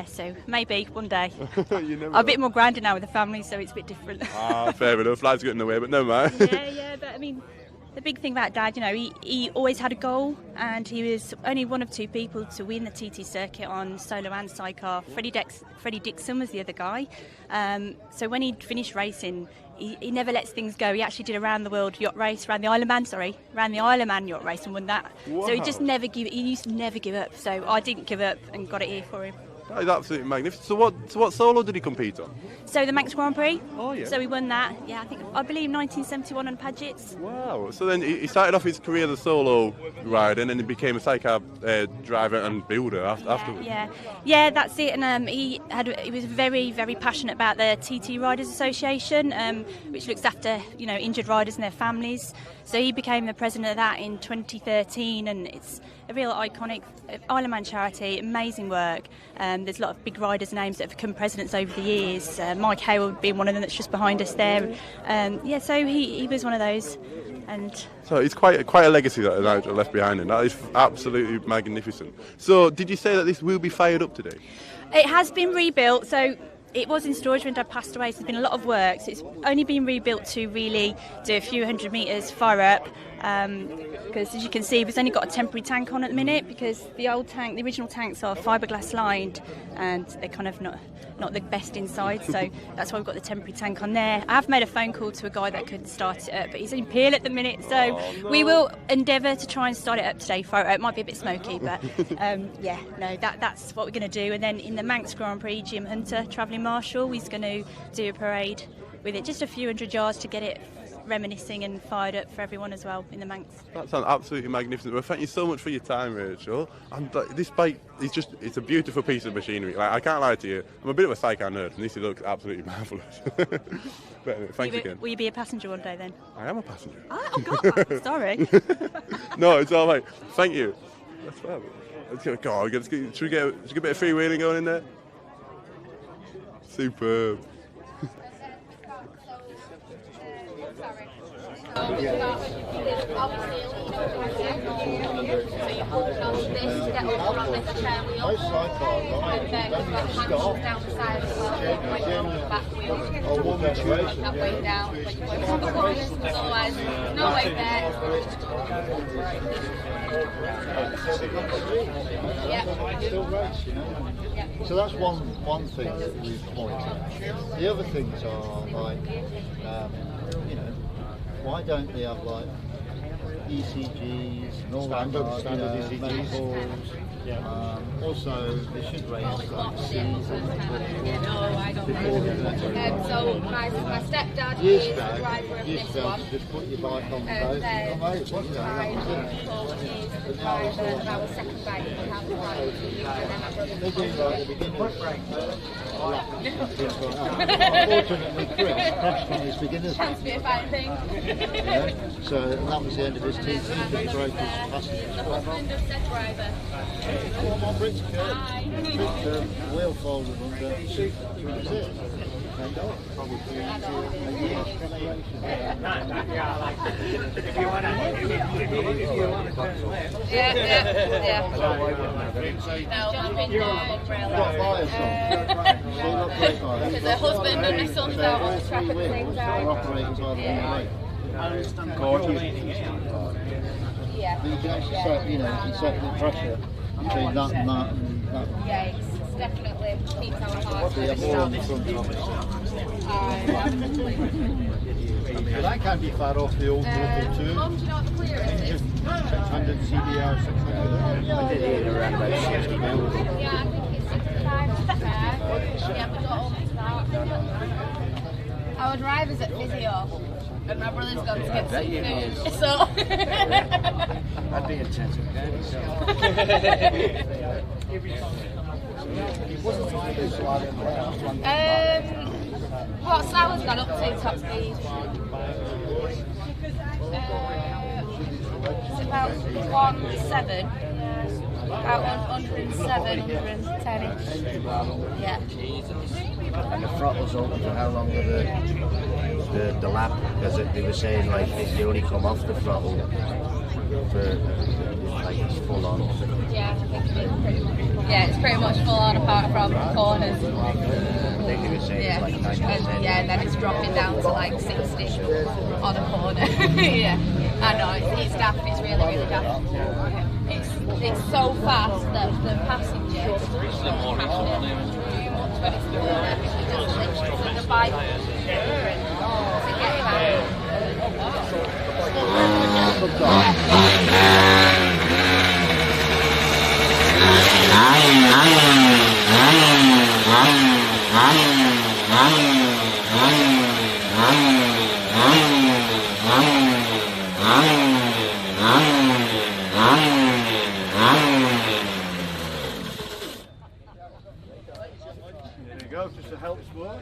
So maybe one day. I'm a bit more grounded now with the family, so it's a bit different. Fair enough. Life's getting in the way, but no mind. Yeah, but I mean, the big thing about Dad, he always had a goal, and he was only one of two people to win the TT circuit on solo and sidecar. Freddie Dixon was the other guy. So when he finished racing, he never lets things go. He actually did a round the world yacht race, ran the Isle of Man yacht race and won that. Wow. So he used to never give up. So I didn't give up and got it here for him. That is absolutely magnificent. So what solo did he compete on? So the Manx Grand Prix. Oh yeah. So he won that. Yeah, I believe 1971 on Paget's. Wow. So then he started off his career as a solo rider, and then he became a sidecar driver and builder afterwards. Yeah, that's it. And he was very, very passionate about the TT Riders Association, which looks after injured riders and their families. So he became the president of that in 2013, and it's a real iconic Isle of Man charity. Amazing work. There's a lot of big riders' names that have become presidents over the years. Mike Hayward being one of them that's just behind us there. So he was one of those. And so it's quite a legacy that Nigel left behind him. That is absolutely magnificent. So did you say that this will be fired up today? It has been rebuilt. So it was in storage when Dad passed away, so there's been a lot of work. So it's only been rebuilt to really do a few hundred metres fire up. Because as you can see, we've only got a temporary tank on at the minute because the original tanks are fiberglass lined and they're kind of not the best inside. So that's why we've got the temporary tank on there. I have made a phone call to a guy that could start it up, but he's in Peel at the minute. So we will endeavour to try and start it up today. Fire it up. It might be a bit smoky, but that's what we're going to do. And then in the Manx Grand Prix, Jim Hunter, travelling marshal, he's going to do a parade with it, just a few hundred yards to get it reminiscing and fired up for everyone as well in the Manx. That sounds absolutely magnificent. Well, thank you so much for your time, Rachel. And this bike it's a beautiful piece of machinery. Like, I can't lie to you, I'm a bit of a sidecar nerd, and this looks absolutely marvellous. But anyway, thanks again. Will you be a passenger one day then? I am a passenger. Oh God, sorry. No, it's all right. Thank you. That's fab. Should we get a bit of freewheeling going in there? Superb. So you hold on to this to get over on this chair wheel, and then you've got handles down the side as well, going down the back wheel, that way down, otherwise no weight there. So that's one thing that we point out. The other things are like, why don't they have like ECGs, standard ECGs? Also, they should raise like seasons. So my stepdad is the driver of this one. Just put your bike on the And boat. then my uncle is the driver of our second bike we have the bike. They do like the beginners. Unfortunately, Chris crashed on his beginners. Chance to be a fine thing. So that was the end of his TT. He broke his passenger. The husband of said driver. Come on, Brick's curb. Wheel folded under. That's it. And probably a year's preparation. If you want to turn left. No, I'm in the umbrella. Because the husband and my son's out on the track at the same time. Gorgeous. Yeah. You can actually set, you can set the pressure between that and that and that. Yeah, it's definitely keeps our heart. So you have more on the front of it. But that can't be far off the old Moto 2. Mum, do you know what the clearance is? 600 CBR, 600. I did hear around about 60 mil. Yeah, I think it's 65 to be fair. Yeah, we got almost that. Our driver's at physio, and my brother's gone to get some food. So. That'd be intense. What Sloug's gone up to top speed? It's about 1.7. About 107, 110-ish. Yeah. And the throttle's open for how long of the lap? Because they were saying like they only come off the throttle for like it's full on. Yeah, I think it's pretty much. Yeah, it's pretty much full on apart from corners. I think they were saying Yeah, it's like 90%. and then it's dropping down to like 60 on a corner. Yeah, I know it's daft. It's really daft. It's so fast that the passenger is crashing too much when it's moving. It just literally took the bike to get him There you go, just to help sport.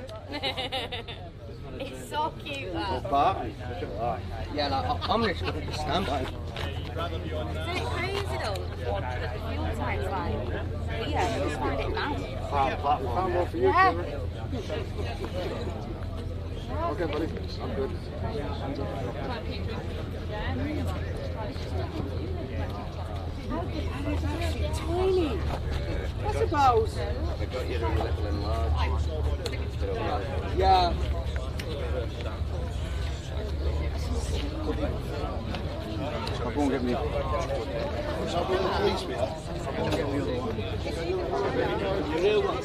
It's so cute that. Yeah, like, I'm just going to stand by. Isn't it crazy though? The fuel tanks like yeah, I just find it mad. Found one for you, Yeah. Okay, buddy. I'm good. Tiny. I suppose. They got you little and large. Yeah. I'll go and get me. Shall I bring the police with you? I'll go and get the other one. You real one?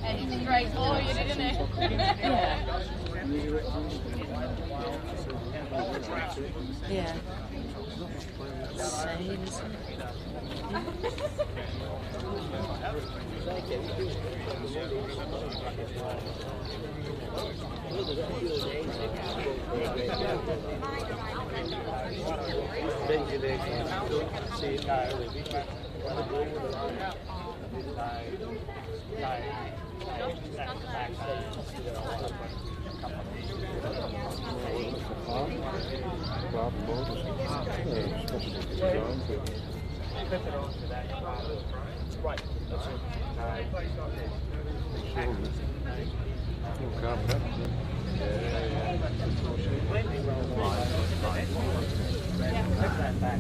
Anything right for you, didn't it? Yeah. Insane, isn't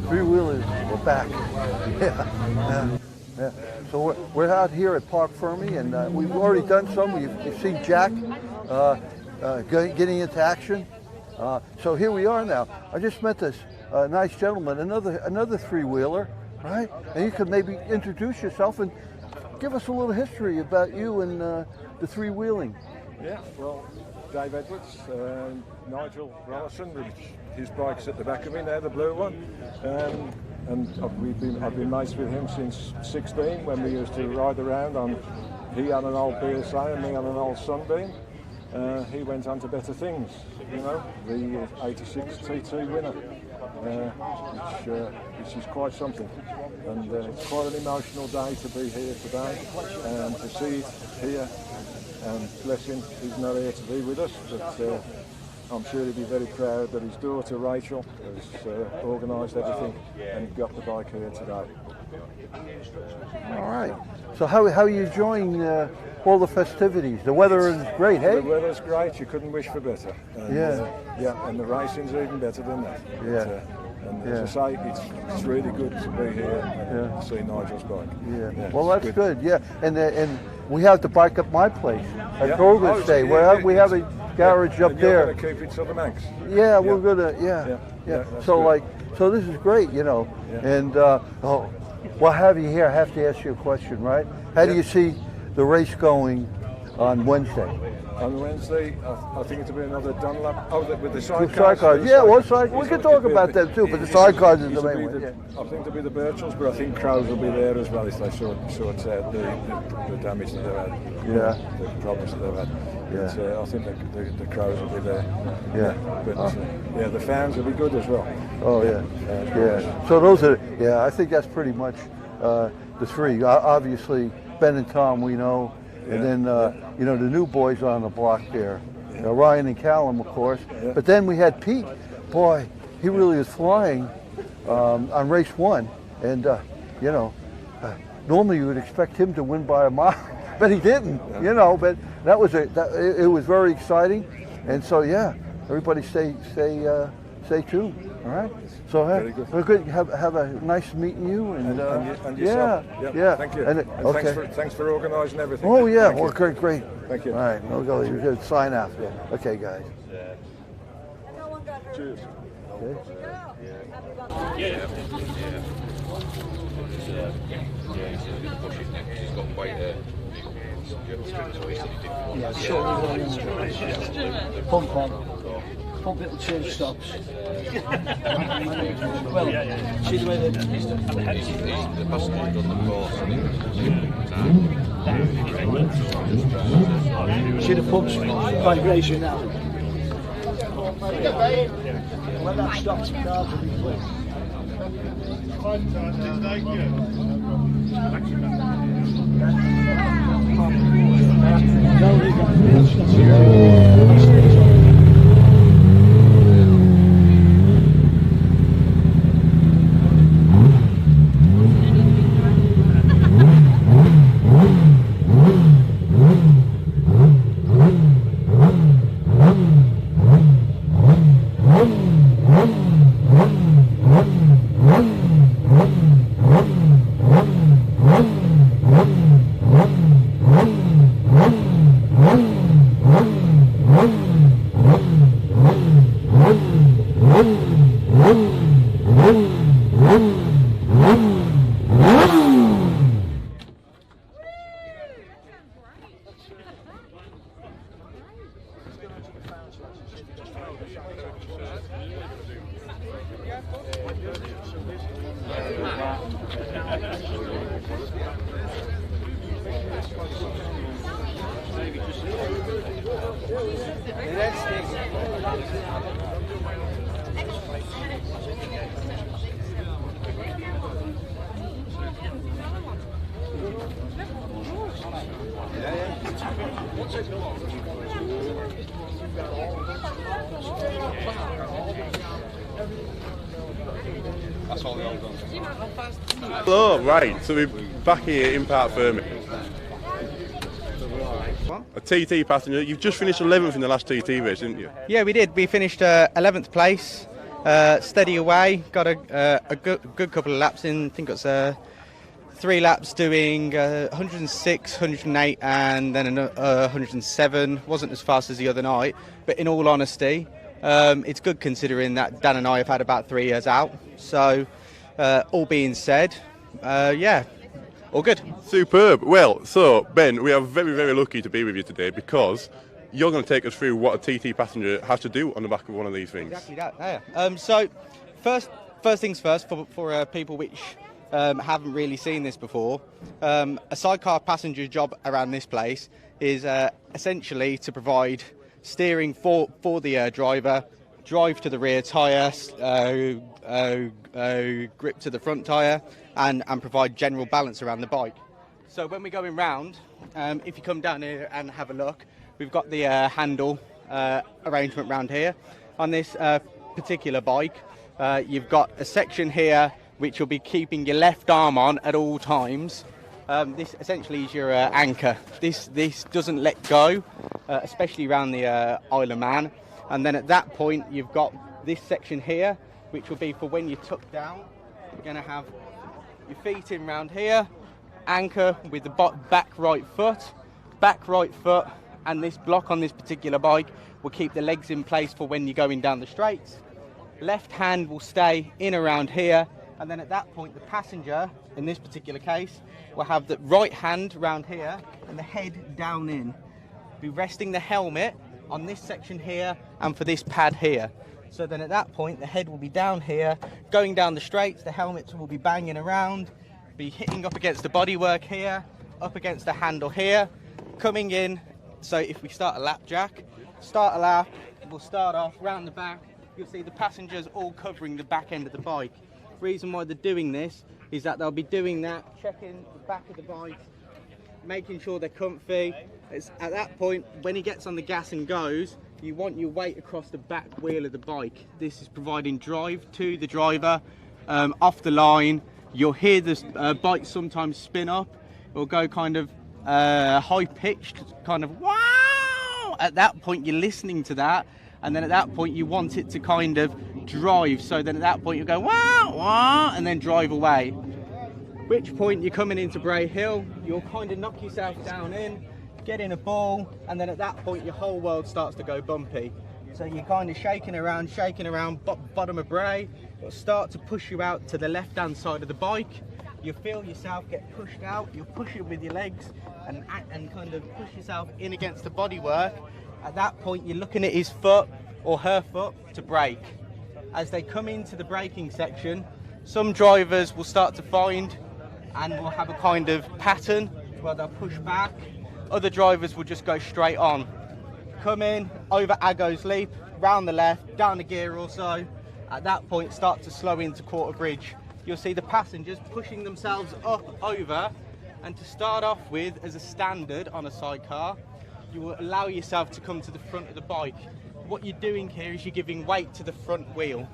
Three-wheelers, we're back. Yeah. So we're out here at Park Fermi, and we've already done some. You've seen Jack getting into action. So here we are now. I just met this nice gentleman, another three-wheeler, right? And you could maybe introduce yourself and give us a little history about you and the three-wheeling. Yeah, well, Dave Edwards, Nigel Rollison, his bike's at the back of me there, the blue one. And I've been mates with him since 16 when we used to ride around on. He had an old BSA and me on an old Sunbeam. He went on to better things, you know, the 86 TT winner, which is quite something. And it's quite an emotional day to be here today and to see it here. And bless him, he's not here to be with us, but I'm sure he'd be very proud that his daughter Rachel has organised everything and got the bike here today. All right. So how are you enjoying all the festivities? The weather is great, hey? The weather's great. You couldn't wish for better. And, yeah, and the racing's even better than that. And as I say, it's really good to be here and see Nigel's bike. Yeah. Well, that's good. Yeah, and we have the bike at my place at Grover's Day. We have a garage up there. You're going to keep it to the Manx. Yeah, we're gonna. Yeah. So this is great, you know. And well, have you here? I have to ask you a question, right? How do you see the race going on Wednesday? On Wednesday, I think it'll be another Dunlop. With the sidecars. Yeah, we can talk about that too, but the sidecars is the main one. I think there'll be the Birchells, but I think Crows will be there as well if they sort out the damage that they've had. The problems that they've had. But, I think the Crows will be there. But the fans will be good as well. Oh yeah. So those are I think that's pretty much the three. Obviously, Ben and Tom we know. And then, you know, the new boys on the block there, Ryan and Callum, of course. But then we had Pete. Boy, he really was flying on race one. And, you know, normally you would expect him to win by a mile, but he didn't, you know. But that was it was very exciting. And so, everybody stay tuned, all right? So we're good. Have a nice meeting you and yourself. Yeah. Thank you. And thanks for organising everything. Oh yeah, well, great. Thank you. All right, we'll go. You're good. Sign out. Okay, guys. Cheers. Okay. Pump on. Pump it until it stops. Well, see the way the see the pumps vibration now. When that stops, the cars will be quick. Hello, right, so we're back here in Park Fermi. A TT passenger, you've just finished 11th in the last TT race, didn't you? Yeah, we did. We finished 11th place, steady away, got a good couple of laps in. I think it was 3 laps doing 106, 108 and then 107. Wasn't as fast as the other night, but in all honesty, It's good considering that Dan and I have had about 3 years out. So, all being said, yeah, all good. Superb. Well, so Ben, we are very, very lucky to be with you today because you're going to take us through what a TT passenger has to do on the back of one of these things. Exactly that. Yeah. So, first things first, for people which haven't really seen this before, a sidecar passenger job around this place is essentially to provide steering for the driver, drive to the rear tyre, grip to the front tyre, and provide general balance around the bike. So when we're going round, if you come down here and have a look, we've got the handle arrangement round here. On this particular bike, you've got a section here which will be keeping your left arm on at all times. This essentially is your anchor. This doesn't let go, especially around the Isle of Man. And then at that point, you've got this section here, which will be for when you tuck down. You're going to have your feet in round here, anchor with the back right foot, and this block on this particular bike will keep the legs in place for when you're going down the straights. Left hand will stay in around here, and then at that point the passenger, in this particular case, will have the right hand round here and the head down in. Be resting the helmet on this section here and for this pad here. So then at that point the head will be down here, going down the straights, the helmet will be banging around, be hitting up against the bodywork here, up against the handle here, coming in. So if we start a lap, Jack, start a lap, we'll start off round the back. You'll see the passengers all covering the back end of the bike. Reason why they're doing this is that they'll be doing that, checking the back of the bike, making sure they're comfy. It's at that point, when he gets on the gas and goes, you want your weight across the back wheel of the bike. This is providing drive to the driver, off the line. You'll hear this bike sometimes spin up. It'll go kind of high-pitched, kind of wow! At that point, you're listening to that. And then at that point, you want it to kind of drive. So then at that point, you go, wow, wow, and then drive away. Which point you're coming into Bray Hill, you'll kind of knock yourself down in, get in a ball, and then at that point, your whole world starts to go bumpy. So you're kind of shaking around, bottom of Bray. It'll start to push you out to the left-hand side of the bike. You'll feel yourself get pushed out. You'll push it with your legs and kind of push yourself in against the bodywork. At that point, you're looking at his foot or her foot to brake. As they come into the braking section, some drivers will start to find and will have a kind of pattern where they'll push back. Other drivers will just go straight on. Come in, over Aggo's Leap, round the left, down the gear or so. At that point, start to slow into Quarter Bridge. You'll see the passengers pushing themselves up over, and to start off with, as a standard on a sidecar, you will allow yourself to come to the front of the bike. What you're doing here is you're giving weight to the front wheel.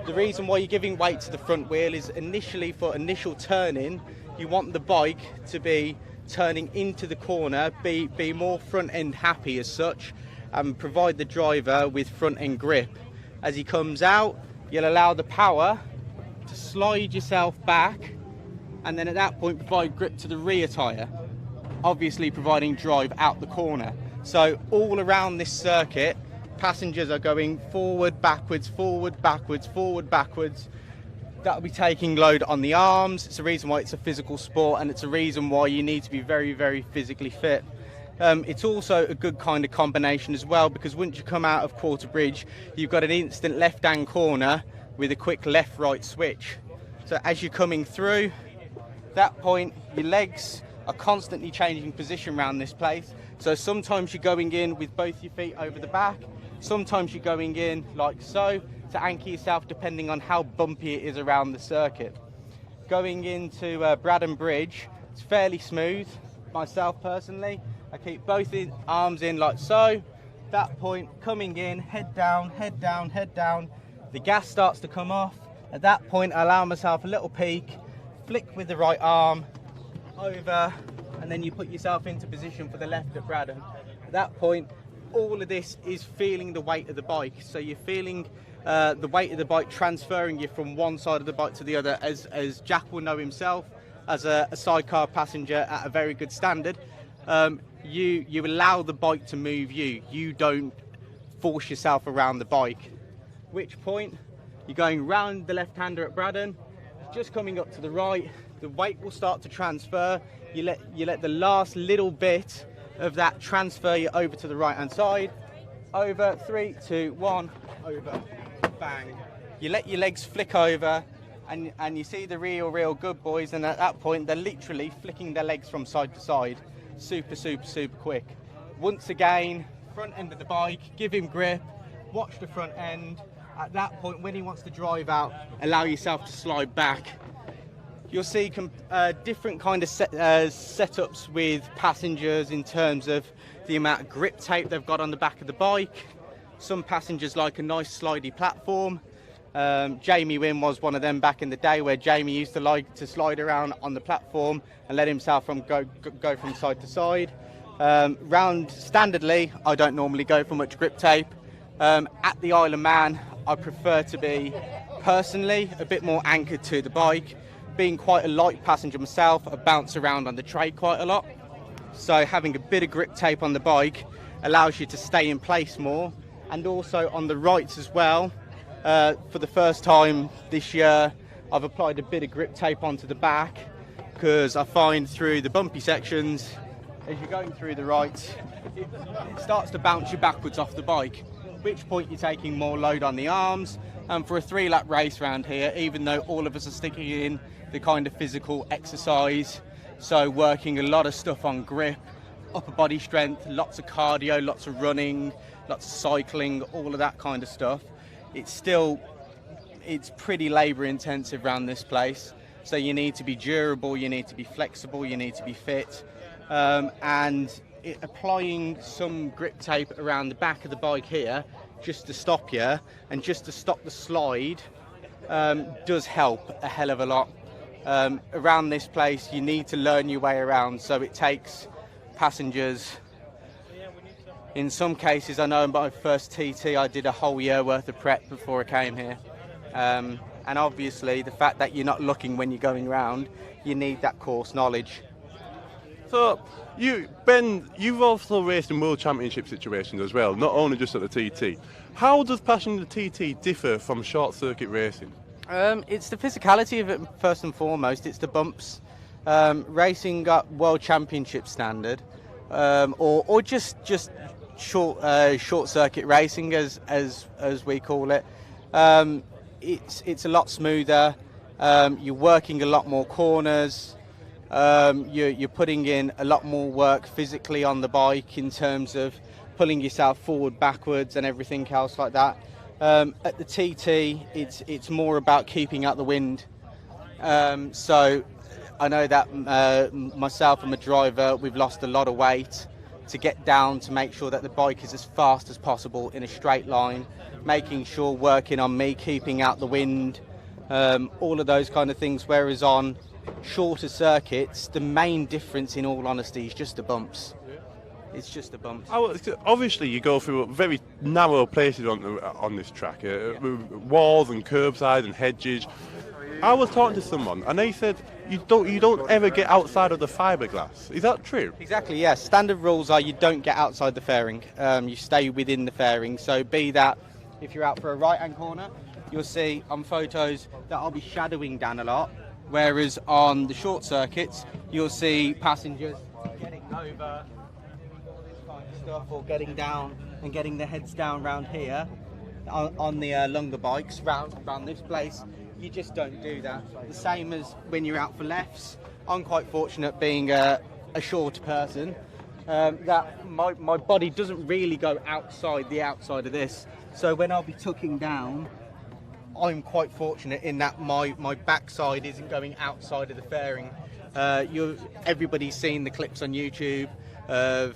The reason why you're giving weight to the front wheel is initially for initial turning, you want the bike to be turning into the corner, be more front end happy as such, and provide the driver with front end grip. As he comes out, you'll allow the power to slide yourself back, and then at that point provide grip to the rear tyre, obviously providing drive out the corner. So all around this circuit, passengers are going forward, backwards, forward, backwards, forward, backwards. That'll be taking load on the arms. It's a reason why it's a physical sport, and it's a reason why you need to be very, very physically fit. It's also a good kind of combination as well, because once you come out of Quarter Bridge, you've got an instant left-hand corner with a quick left-right switch. So as you're coming through, that point, your legs are constantly changing position around this place. So sometimes you're going in with both your feet over the back, sometimes you're going in like so to anchor yourself depending on how bumpy it is around the circuit. Going into Braddon Bridge, it's fairly smooth. Myself personally, I keep both arms in like so. That point, coming in, head down, head down, head down. The gas starts to come off. At that point, I allow myself a little peak, flick with the right arm, over, and then you put yourself into position for the left at Braddon. At that point, all of this is feeling the weight of the bike. So you're feeling the weight of the bike transferring you from one side of the bike to the other, as Jack will know himself, as a sidecar passenger at a very good standard. You allow the bike to move you. You don't force yourself around the bike. At which point you're going round the left-hander at Braddon, just coming up to the right, the weight will start to transfer. You let the last little bit of that transfer you over to the right-hand side. Over, 3, 2, 1, over, bang. You let your legs flick over, and you see the real good boys, and at that point they're literally flicking their legs from side to side. Super quick. Once again, front end of the bike, give him grip, watch the front end. At that point, when he wants to drive out, allow yourself to slide back. You'll see different kind of setups with passengers in terms of the amount of grip tape they've got on the back of the bike. Some passengers like a nice slidey platform. Jamie Wynn was one of them back in the day, where Jamie used to like to slide around on the platform and let himself go from side to side. Round standardly, I don't normally go for much grip tape. At the Isle of Man, I prefer to be personally a bit more anchored to the bike. Being quite a light passenger myself, I bounce around on the tray quite a lot. So having a bit of grip tape on the bike allows you to stay in place more. And also on the rights as well. For the first time this year, I've applied a bit of grip tape onto the back, because I find through the bumpy sections, as you're going through the rights, it starts to bounce you backwards off the bike, at which point you're taking more load on the arms. And for a 3-lap race round here, even though all of us are sticking in the kind of physical exercise, so working a lot of stuff on grip, upper body strength, lots of cardio, lots of running, lots of cycling, all of that kind of stuff, it's pretty labour intensive around this place. So you need to be durable, you need to be flexible, you need to be fit, and applying some grip tape around the back of the bike here just to stop you and just to stop the slide does help a hell of a lot. Around this place you need to learn your way around, so it takes passengers, in some cases, I know in my first TT I did a whole year worth of prep before I came here. And obviously the fact that you're not looking when you're going around, you need that course knowledge. So, Ben, you've also raced in World Championship situations as well, not only just at the TT. How does passing the TT differ from short circuit racing? It's the physicality of it first and foremost. It's the bumps. Racing at World Championship standard, or just short circuit racing as we call it. It's a lot smoother. You're working a lot more corners. You're putting in a lot more work physically on the bike in terms of pulling yourself forward, backwards, and everything else like that. At the TT, it's more about keeping out the wind. So I know that myself and my driver, we've lost a lot of weight to get down to make sure that the bike is as fast as possible in a straight line, making sure working on me keeping out the wind, all of those kind of things. Whereas on shorter circuits, the main difference in all honesty is just the bumps. It's just the bumps. Obviously you go through very narrow places on this track, walls and curbside and hedges. I was talking to someone and they said you don't ever get outside of the fiberglass. Is that true? Exactly, yes. Standard rules are you don't get outside the fairing. You stay within the fairing. So be that if you're out for a right-hand corner, you'll see on photos that I'll be shadowing down a lot. Whereas on the short circuits, you'll see passengers getting over all this kind of stuff, or getting down and getting their heads down round here. On the longer bikes round this place, you just don't do that. The same as when you're out for lefts. I'm quite fortunate being a shorter person that my body doesn't really go outside of this. So when I'll be tucking down, I'm quite fortunate in that my backside isn't going outside of the fairing. Everybody's seen the clips on YouTube of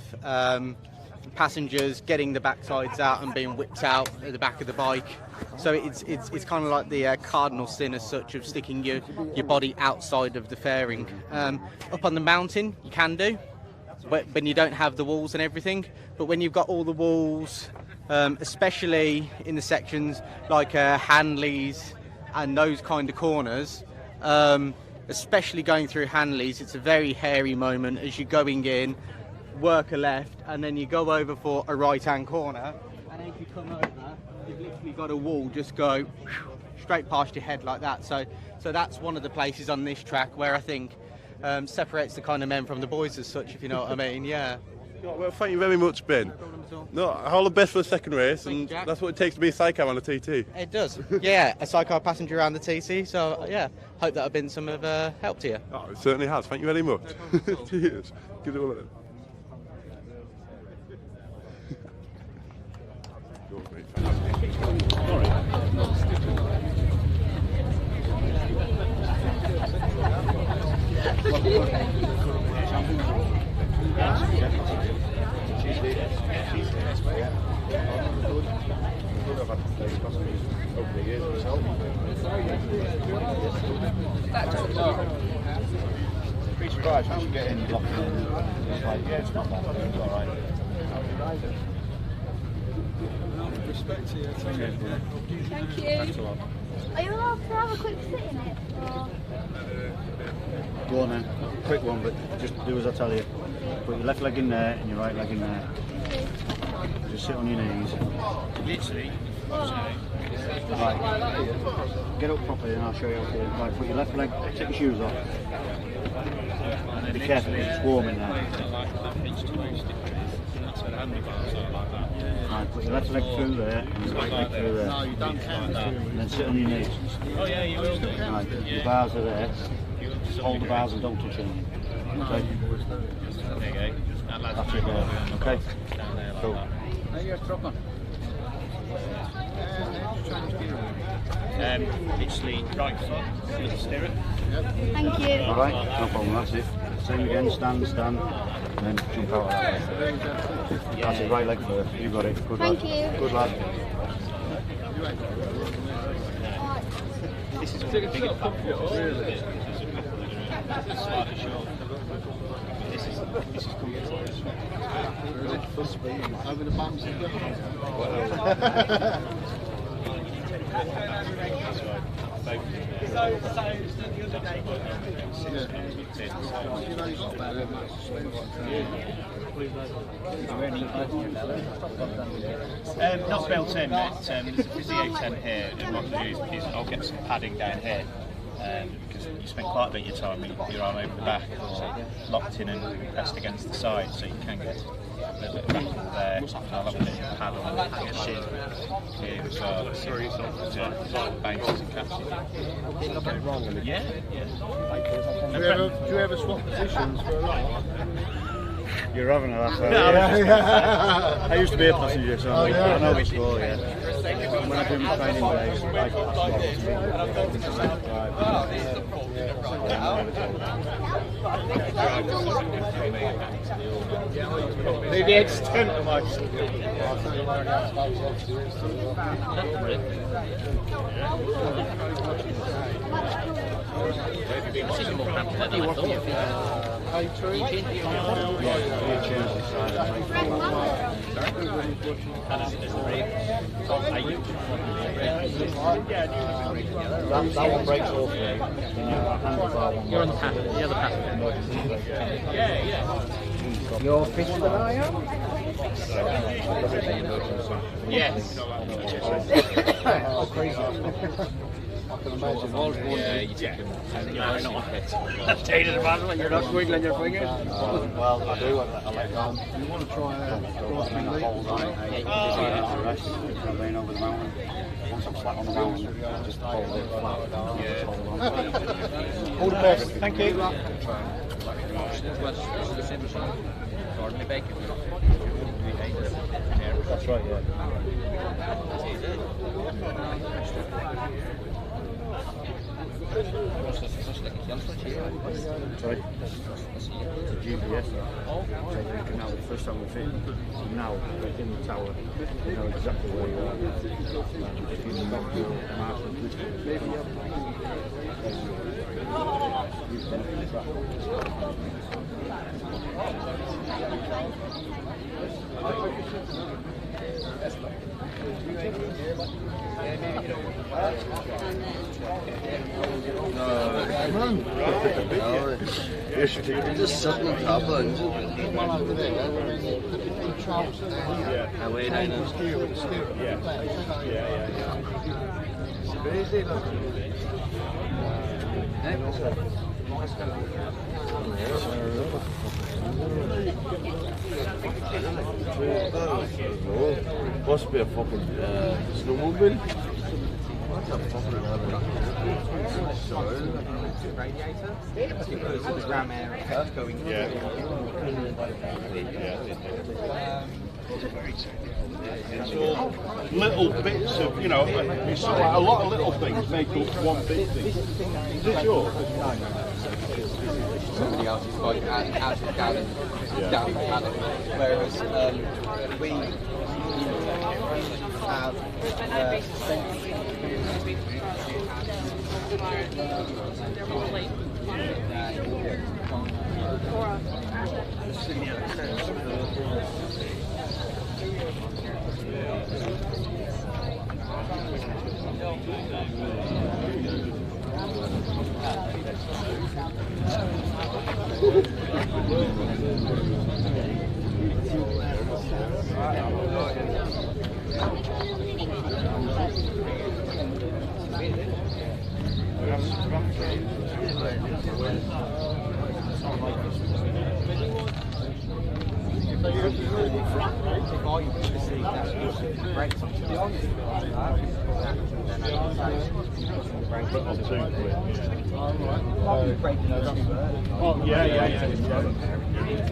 passengers getting the backsides out and being whipped out at the back of the bike. So it's kind of like the cardinal sin as such of sticking your body outside of the fairing. Up on the mountain you can do, but when you don't have the walls and everything. But when you've got all the walls, especially in the sections like Hanleys and those kind of corners, especially going through Hanleys, it's a very hairy moment as you're going in, work a left, and then you go over for a right-hand corner, and And if you come over, you've literally got a wall just go straight past your head like that. So that's one of the places on this track where I think separates the kind of men from the boys as such, if you know what I mean. Yeah. Well, thank you very much, Ben. No, all the best for the second race, and that's what it takes to be a sidecar on a TT. It does. Yeah, a sidecar passenger around the TT. So yeah, hope that have been some of help to you. Oh, it certainly has. Thank you very much. Cheers. Give it all of Pretty surprised once you get in blocking it's like, yeah, it's not bad, it's alright. Respect to you. Thank you. Thanks a lot. Are you allowed to have a quick sit in it? Or? Go on then, quick one, but just do as I tell you. Put your left leg in there and your right leg in there. Just sit on your knees. Literally. Right, get up properly and I'll show you how to do it. Right, put your left leg, take your shoes off. Be careful, it's warm in there. Right, put your left leg through there and your right leg through there. No, you don't count that. And then sit on your knees. Oh yeah, you will do. Right, the bars are there. Just hold the bars and don't touch anything. Okay? There you go. That's it there. Okay? Cool. Literally right foot with the stirrup. Thank you. Alright, no problem, that's it. Same again, stand, and then jump out of that way. That's it, right leg first. You got it. Good Thank lad. you. Good lad. This is a bigger platform. Slightly short. This is Full speed, over the bumps. Not built in, but there's a physio tent here, and what I do is I'll get some padding down here. Because you spend quite a bit of your time with your arm over the back, locked in and pressed against the side, so you can get a little bit of rattle there. And I'll have a bit of paddle and shin here as well, so bounces and catches. Nothing wrong in it. Yeah. Do you ever swap positions for a lot? You're having a laugh. Yeah. I used to be a passenger, so Oh, yeah. I know it's cool, yeah. When I do my training days, I The extent of my that one breaks off. You're on the path. The other path. Yeah. You're fishing the eye. Yes. Oh, crazy. I can imagine. Yeah, you take them. No, not on it. That's dated about when you're not squiggling your fingers. Well, I do. I let go. You want to try Rain over the mountain. Once I'm flat on the mountain, just hold it flat. All the best. Thank you. That's right, yeah. Sorry. The GPS. So you can now, the first time we fit, now within the tower, you know exactly where you are. If you knock your mark and twist it, maybe you Just sitting on top of it. Away down in. Crazy, look. Must be a fucking snowmobile. What the fuck is that? Radiator. Because of the gram area going So little bits of, you know, it's sort of like a lot of little things make up one big thing. Is this yours? Somebody else's bike out of down the paddock. Whereas we have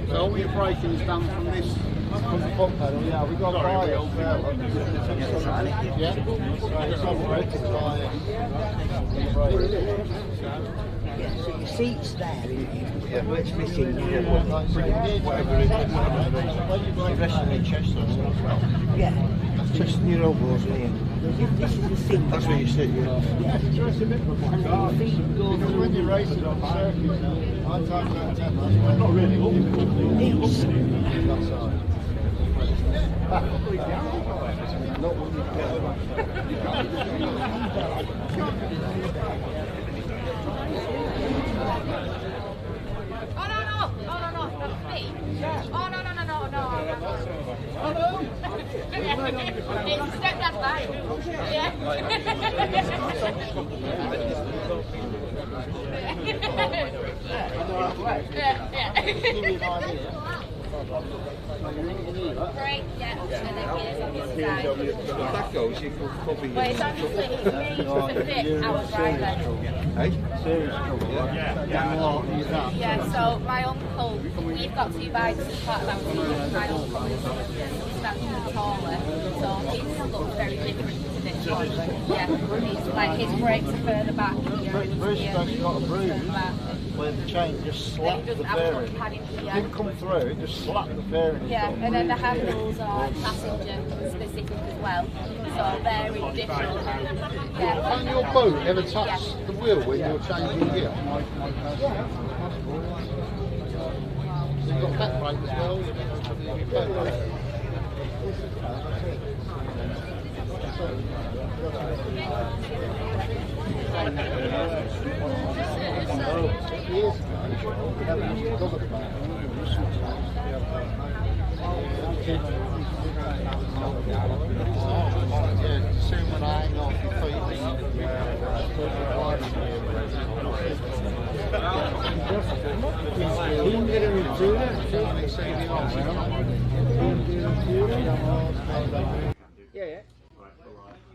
So all your braking is done from this, from the foot pedal. Yeah, we got bias there. Yeah, it's operated by. So your seat's there, what's missing now? Whatever it is, resting in Chester as well. Yeah. Chester your elbows in. This is the thing. That's where you sit, yeah. Because when you're racing on circuit, 9 times out of 10, that's where not really that side. Not when you It's stepdad's bike. Great, yeah. And then gears on this side. If that goes, you can probably. Well, it's honestly, it's made to fit our driver. Yeah, so my uncle, we've got 2 bikes as part of our team. My uncle is substantially taller, so his looks very different to this one. Yeah, it's like his brakes are further back here. Bruce has got a bruise where the chain just slapped the fairing. It didn't come through, it just slapped the fairing. Yeah, and then the handles are passenger specific as well, so very different. Yeah. Can your boat ever touch the wheel when you're changing gear? So you've got back brake as well.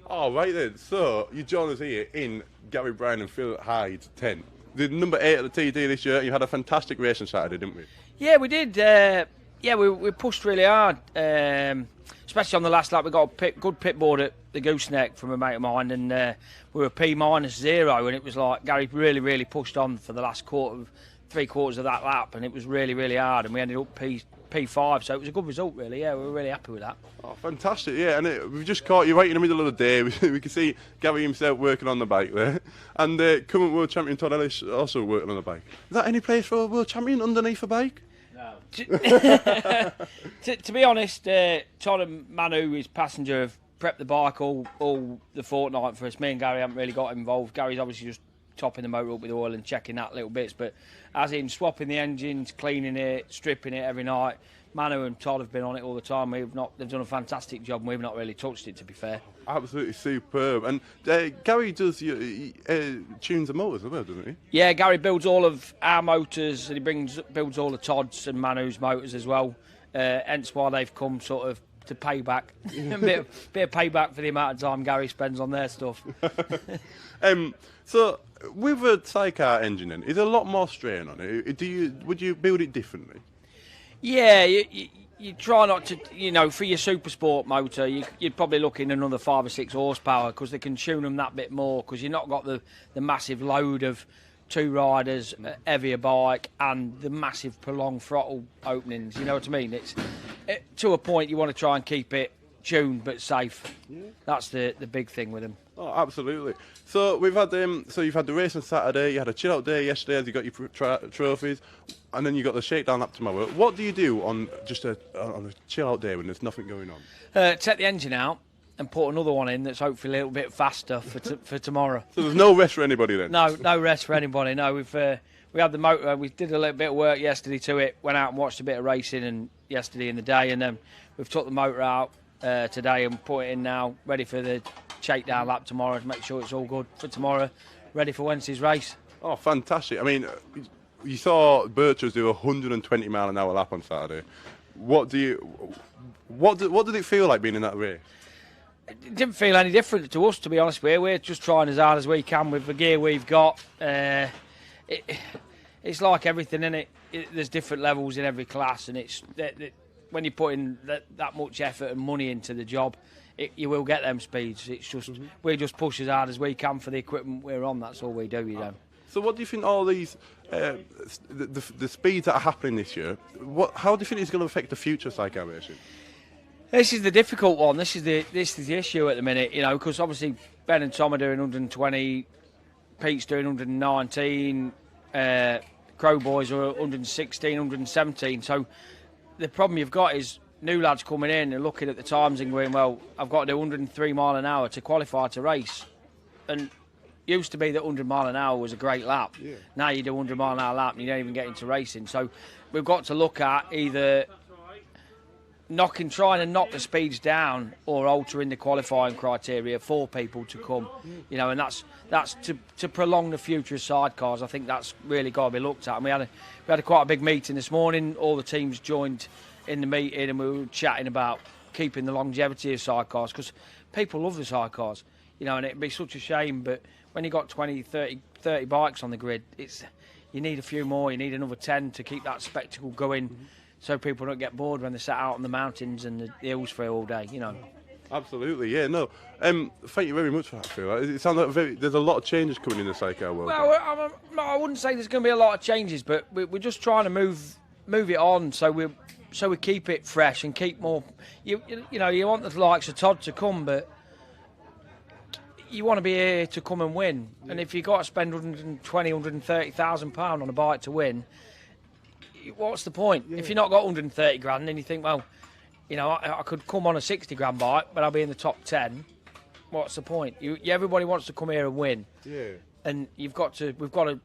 Oh, right then. So, you join us here in Gary Bryan and Phil Hyde's tent. The number 8 at the TT this year. You had a fantastic race on Saturday, didn't we? Yeah, we did. We pushed really hard, especially on the last lap. We got a good pit board at the gooseneck from a mate of mine, and we were P-0, and it was like Gary really pushed on for the last 3/4 of that lap, and it was really hard, and we ended up P5, so it was a good result, really. Yeah, we were really happy with that. Oh, fantastic, yeah, and we've just caught you right in the middle of the day. We can see Gary himself working on the bike there, and current world champion Todd Ellis also working on the bike. Is that any place for a world champion underneath a bike? No. To be honest, Todd and Manu, his passenger, have prepped the bike all the fortnight for us. Me and Gary haven't really got involved. Gary's obviously just topping the motor up with oil and checking that little bits. But as in swapping the engines, cleaning it, stripping it every night. Manu and Todd have been on it all the time. They've done a fantastic job, and we've not really touched it, to be fair. Absolutely superb. And Gary does tunes the motors as well, doesn't he? Yeah, Gary builds all of our motors, and he builds all the Todd's and Manu's motors as well. Hence why they've come sort of to pay back, a bit of payback for the amount of time Gary spends on their stuff. So with a Sidecar engine, then, is there a lot more strain on it? Would you build it differently? Yeah, you try not to, for your super sport motor, you'd probably look in another 5 or 6 horsepower because they can tune them that bit more because you've not got the massive load of 2 riders, heavier bike, and the massive prolonged throttle openings. You know what I mean? To a point you want to try and keep it tuned but safe. Yeah. That's the big thing with them. Oh, absolutely. So we've had you've had the race on Saturday, you had a chill out day yesterday as you got your trophies, and then you got the shakedown lap tomorrow. What do you do on just on a chill out day when there's nothing going on? Take the engine out and put another one in that's hopefully a little bit faster for tomorrow. So there's no rest for anybody then? No rest for anybody. No, we had the motor. We did a little bit of work yesterday to it. Went out and watched a bit of racing and yesterday in the day, and then we've took the motor out today and put it in now, ready for the shakedown lap tomorrow to make sure it's all good for tomorrow, ready for Wednesday's race. Oh, fantastic! I mean, you saw Birchers do 120 mile an hour lap on Saturday. What did it feel like being in that race? It didn't feel any different to us, to be honest with you. We're just trying as hard as we can with the gear we've got. It's like everything, innit? There's different levels in every class, and it's when you put in that much effort and money into the job, you will get them speeds. It's just we just push as hard as we can for the equipment we're on. That's all we do, you know. So what do you think all these the speeds that are happening this year? How do you think it's going to affect the future of Sidecar racing? This is the difficult one. This is the issue at the minute, because obviously Ben and Tom are doing 120, Pete's doing 119, Crow Boys are 116, 117. So the problem you've got is new lads coming in and looking at the times and going, well, I've got to do 103 mile an hour to qualify to race. And used to be that 100 mile an hour was a great lap. Yeah. Now you do 100 mile an hour lap and you don't even get into racing. So we've got to look at either trying to knock the speeds down or altering the qualifying criteria for people to come, and that's to prolong the future of sidecars. I think that's really got to be looked at. And we had quite a big meeting this morning. All the teams joined in the meeting and we were chatting about keeping the longevity of sidecars because people love the sidecars, and it'd be such a shame. But when you got 20, 30 bikes on the grid, you need a few more. You need another 10 to keep that spectacle going. So people don't get bored when they're sat out on the mountains and the hills for all day, Absolutely, yeah, no. Thank you very much for that, Phil. It sounds like there's a lot of changes coming in the Sidecar world. Well, I wouldn't say there's going to be a lot of changes, but we're just trying to move it on so we keep it fresh and keep more. You want the likes of Todd to come, but you want to be here to come and win. Yeah. And if you've got to spend 120, 130,000 pounds on a bike to win, what's the point? Yeah. If you've not got 130 grand, then you think, well, I could come on a 60 grand bike, but I'll be in the top 10. What's the point? Everybody wants to come here and win. Yeah. And we've got to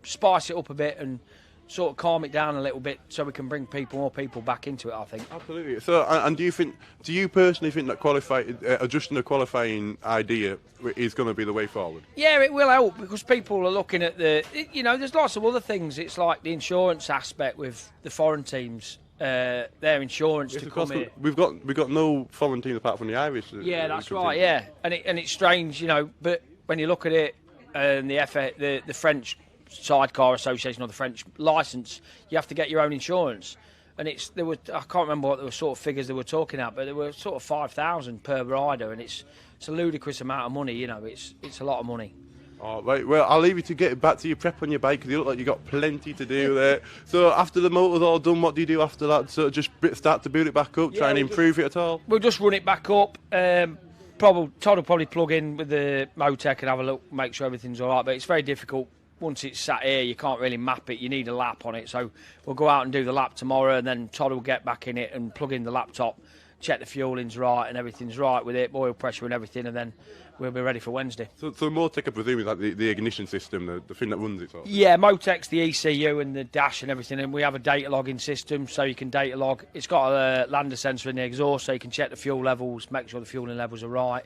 spice it up a bit and sort of calm it down a little bit so we can bring more people back into it, I think. Absolutely. So, and do you personally think that adjusting the qualifying idea is going to be the way forward? Yeah, it will help because people are looking at there's lots of other things. It's like the insurance aspect with the foreign teams, their insurance to come here. We've got no foreign teams apart from the Irish. Yeah, that's right. Yeah, and it's strange, but when you look at it, the French Sidecar Association or the French licence, you have to get your own insurance, and I can't remember what the sort of figures they were talking about, but they were sort of 5,000 per rider, and it's a ludicrous amount of money. It's a lot of money. Oh, right. Well, I'll leave you to get back to your prep on your bike because you look like you've got plenty to do there. So after the motor's all done, what do you do after that? So just start to build it back up, try and improve it at all? We'll just run it back up. Todd will probably plug in with the Motec and have a look, make sure everything's all right, but it's very difficult. Once it's sat here, you can't really map it. You need a lap on it. So we'll go out and do the lap tomorrow, and then Todd will get back in it and plug in the laptop check the fueling's right and everything's right with it, oil pressure and everything, and then we'll be ready for Wednesday. So Motec, I presume, is like the ignition system, the thing that runs it. Sort of. Yeah, Motec's the ECU and the dash and everything, and we have a data logging system, so you can data log. It's got a lander sensor in the exhaust, so you can check the fuel levels, make sure the fueling levels are right.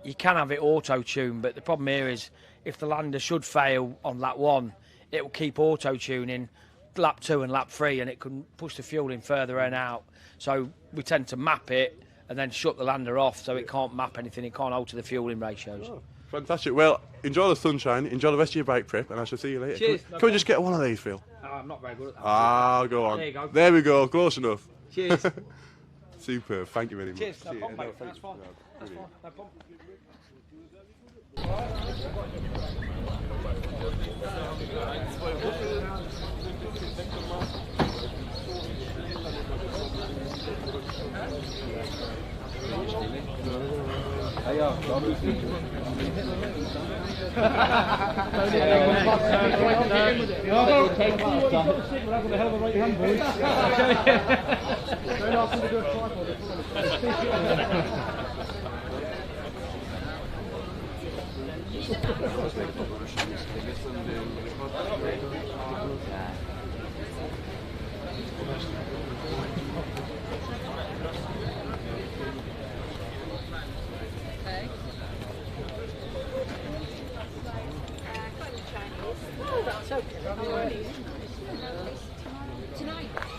You can have it auto-tuned, but the problem here is if the lander should fail on lap 1, it will keep auto-tuning lap 2 and lap 3, and it can push the fuel in further and out. So we tend to map it and then shut the lander off, so it can't map anything, it can't alter the fueling ratios. Oh, fantastic. Well, enjoy the sunshine, enjoy the rest of your bike prep, and I shall see you later. Cheers. Can we just get one of these, Phil? I'm not very good at that. Ah, go on. There you go. There we go, close enough. Cheers. Superb, thank you very much. Cheers. No Cheers. problem, mate. No, That's fine. That's fine. No problem.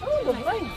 Oh, lovely.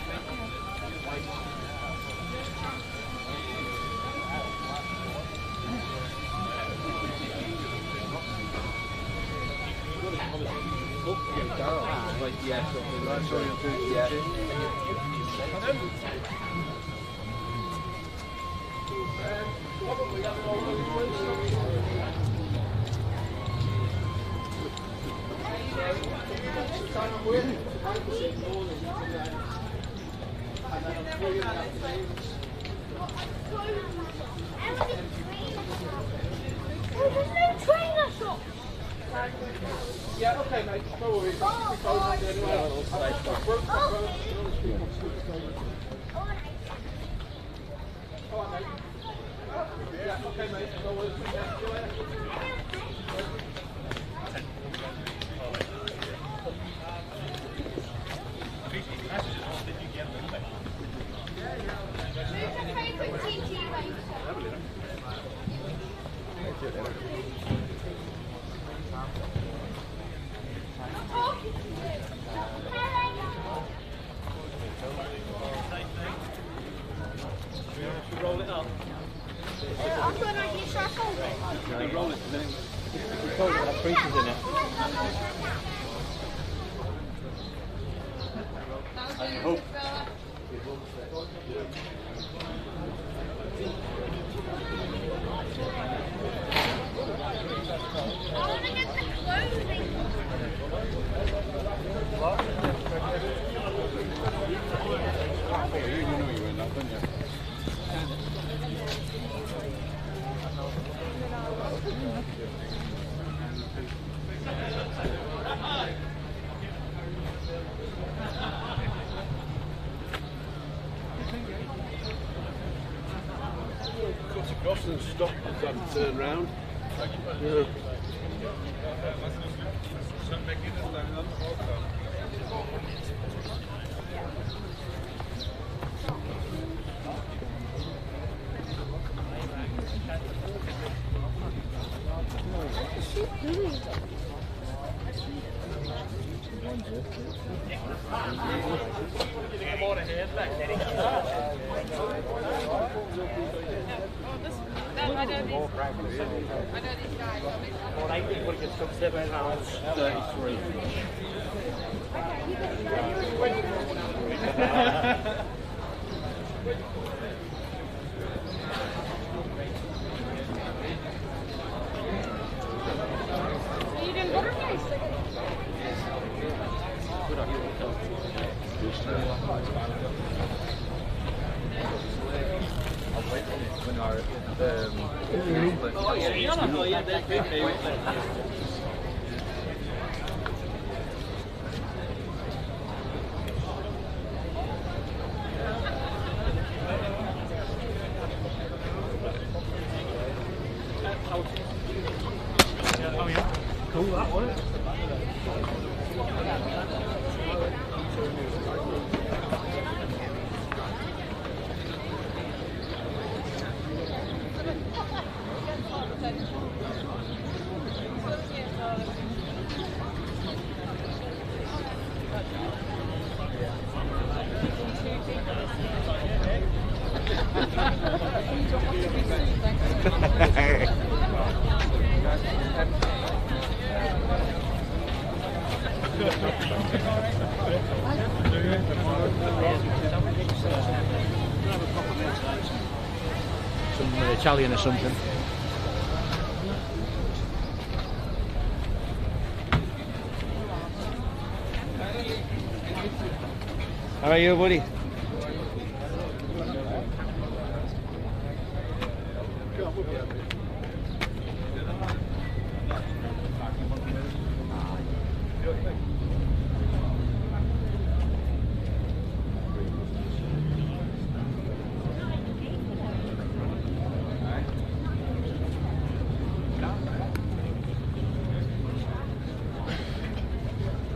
Yeah, okay, mate. No worries. Yeah, okay, mate. No worries. Roll it up. I've got an idea, shall I fold it? Roll it, then It's got creases in it. Oh. I want to get the clothing. Cut across and stop and turn round. Yeah. Some Italian or something. How are you, buddy?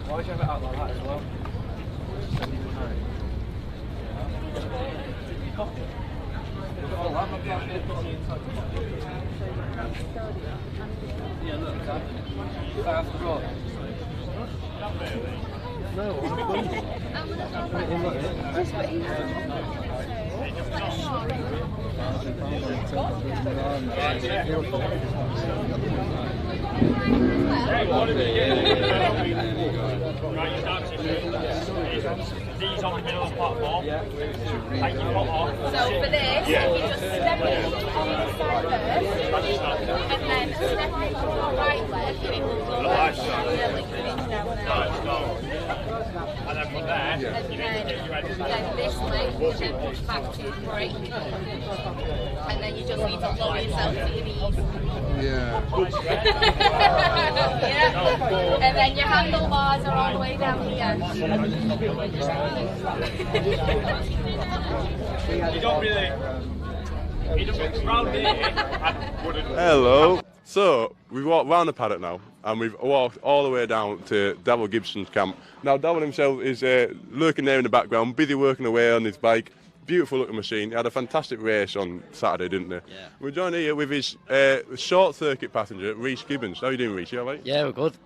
Why would you have it out like that as well? Yeah, look, is that after all? These on the middle of the platform. Take your foot off. So for this, you just step it on the side first, and then step it on your right leg, and it will go down really finish down there. And then from there, then this leg, you then push back to break. And then you just need to lower yourself to your knees. Yeah. Yeah. And then your handlebars are all the way down here. you don't really. You don't round here. Hello. So we've walked round the paddock now, and we've walked all the way down to Davil Gibson's camp. Now Davil himself is lurking there in the background, busy working away on his bike. Beautiful looking machine. He had a fantastic race on Saturday, didn't he? Yeah. We're joined here with his short circuit passenger, Rhys Gibbons. How are you doing, Rhys? You all right? Yeah, we're good.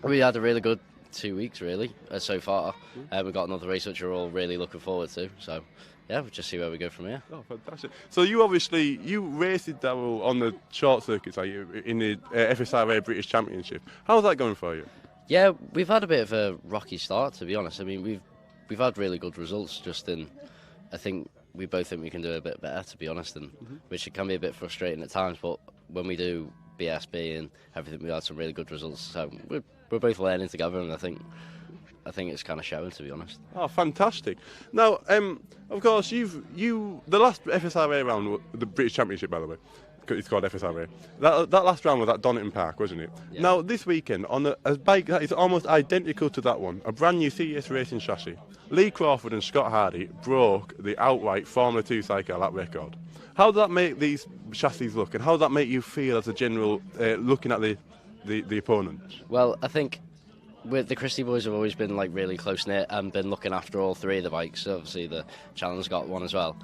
We had a really good 2 weeks, really, so far. We've got another race which we're all really looking forward to. So, yeah, we'll just see where we go from here. Oh, fantastic. So you obviously, you raced Davil on the short circuits, are you, in the FSRA British Championship. How's that going for you? Yeah, we've had a bit of a rocky start, to be honest. I mean, we've had really good results, just in... I think we both think we can do a bit better, to be honest, and which can be a bit frustrating at times. But when we do BSB and everything, we had some really good results. So we're both learning together, and I think it's kind of showing, to be honest. Oh, fantastic! Now, of course, the last FSRA round, the British Championship, by the way, it's called FSRA. That last round was at Donington Park, wasn't it? Yeah. Now, this weekend, on a bike that is almost identical to that one, a brand new CES Racing chassis, Lee Crawford and Scott Hardy broke the outright Formula 2 Sidecar lap record. How does that make these chassis look, and how does that make you feel as a general, looking at the opponents? Well, I think the Christie boys have always been like really close-knit and been looking after all three of the bikes. Obviously, the Challenge got one as well.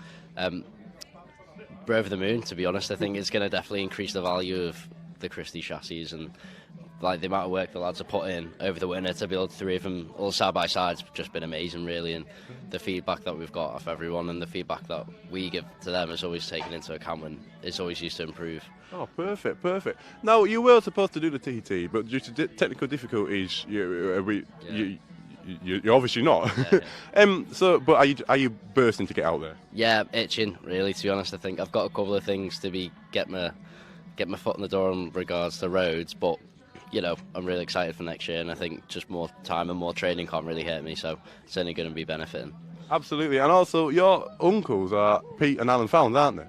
We're over the moon, to be honest. I think it's going to definitely increase the value of the Christie chassis, and like the amount of work the lads have put in over the winter to build three of them all side by side has just been amazing, really. And the feedback that we've got off everyone and the feedback that we give to them is always taken into account and it's always used to improve. Oh, perfect. Now, you were supposed to do the TT, but due to technical difficulties, you're obviously not. Yeah. But are you bursting to get out there? Yeah, itching, really, to be honest. I think I've got a couple of things to get my foot in the door in regards to roads, but you know, I'm really excited for next year, and I think just more time and more training can't really hurt me, so it's only going to be benefiting. Absolutely, and also your uncles are Pete and Alan Found, aren't they?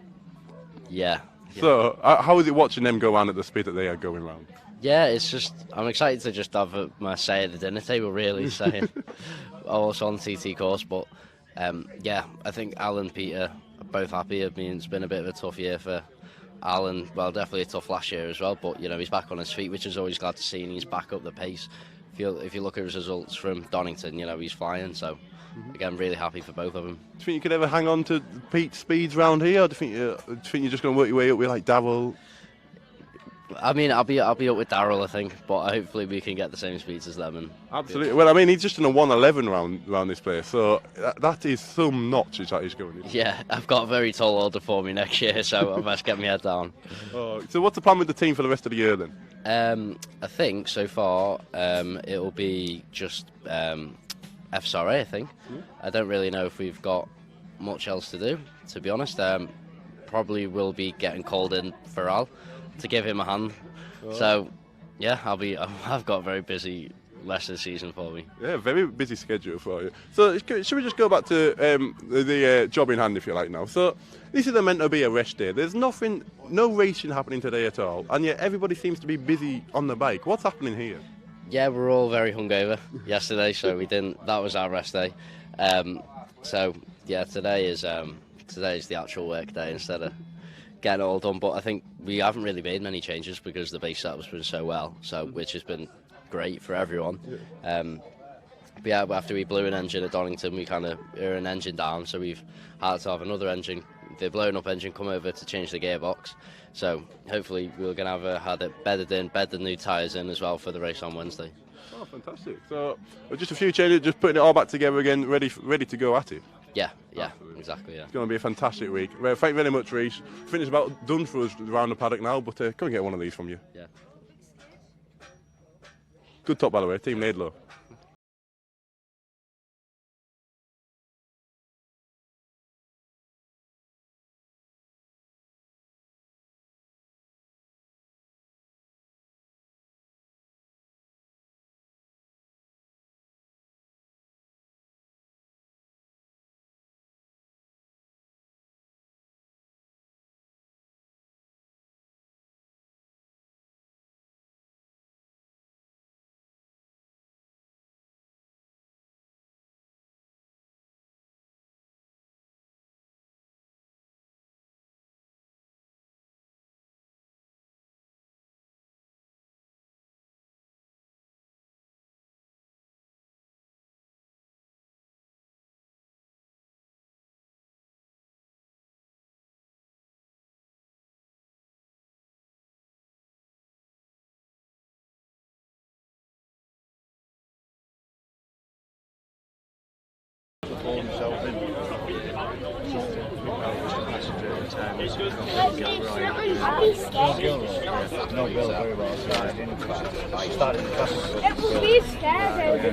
Yeah. So, how is it watching them go around at the speed that they are going around? Yeah, it's just, I'm excited to just have my say at the dinner table, really, saying also on the TT course, but yeah, I think Alan and Peter are both happy. I mean, it's been a bit of a tough year for Alan, well, definitely tough last year as well, but he's back on his feet, which is always glad to see, and he's back up the pace. If you look at his results from Donington, he's flying. So again, really happy for both of them. Do you think you could ever hang on to Pete's speeds round here, or do you think you're just going to work your way up with like Darrell? I mean, I'll be up with Darrell, I think, but hopefully we can get the same speeds as them. Absolutely. Well, I mean, he's just in a 1:11 round this place, so that is some notch that he's going. Yeah, I've got a very tall order for me next year, so I must get my head down. So what's the plan with the team for the rest of the year then? I think so far it'll be just FSRA, I think. I don't really know if we've got much else to do, to be honest. Probably will be getting called in for Al to give him a hand. So yeah, I've got a very busy rest of the season for me. Yeah, very busy schedule for you. So should we just go back to the job in hand, if you like, now? So this is meant to be a rest day. There's no racing happening today at all, and yet everybody seems to be busy on the bike. What's happening here? Yeah, we're all very hungover yesterday, so we didn't. That was our rest day. So yeah, today is the actual work day instead of getting it all done. But I think we haven't really made many changes because the base setup's been so well, which has been great for everyone. But yeah, after we blew an engine at Donington, we kind of are an engine down, so we've had to have another engine, the blown up engine, come over to change the gearbox. So hopefully we're going to have it bedded the new tyres in as well for the race on Wednesday. Oh, fantastic. So just a few changes, just putting it all back together again, ready to go at it. Yeah, exactly, yeah. It's going to be a fantastic week. Well, thank you very much, Reece. I think it's about done for us around the paddock now, but come and get one of these from you. Yeah. Good top, by the way, Team Laidlaw. No, Bill, very well. I started in class. It will be scared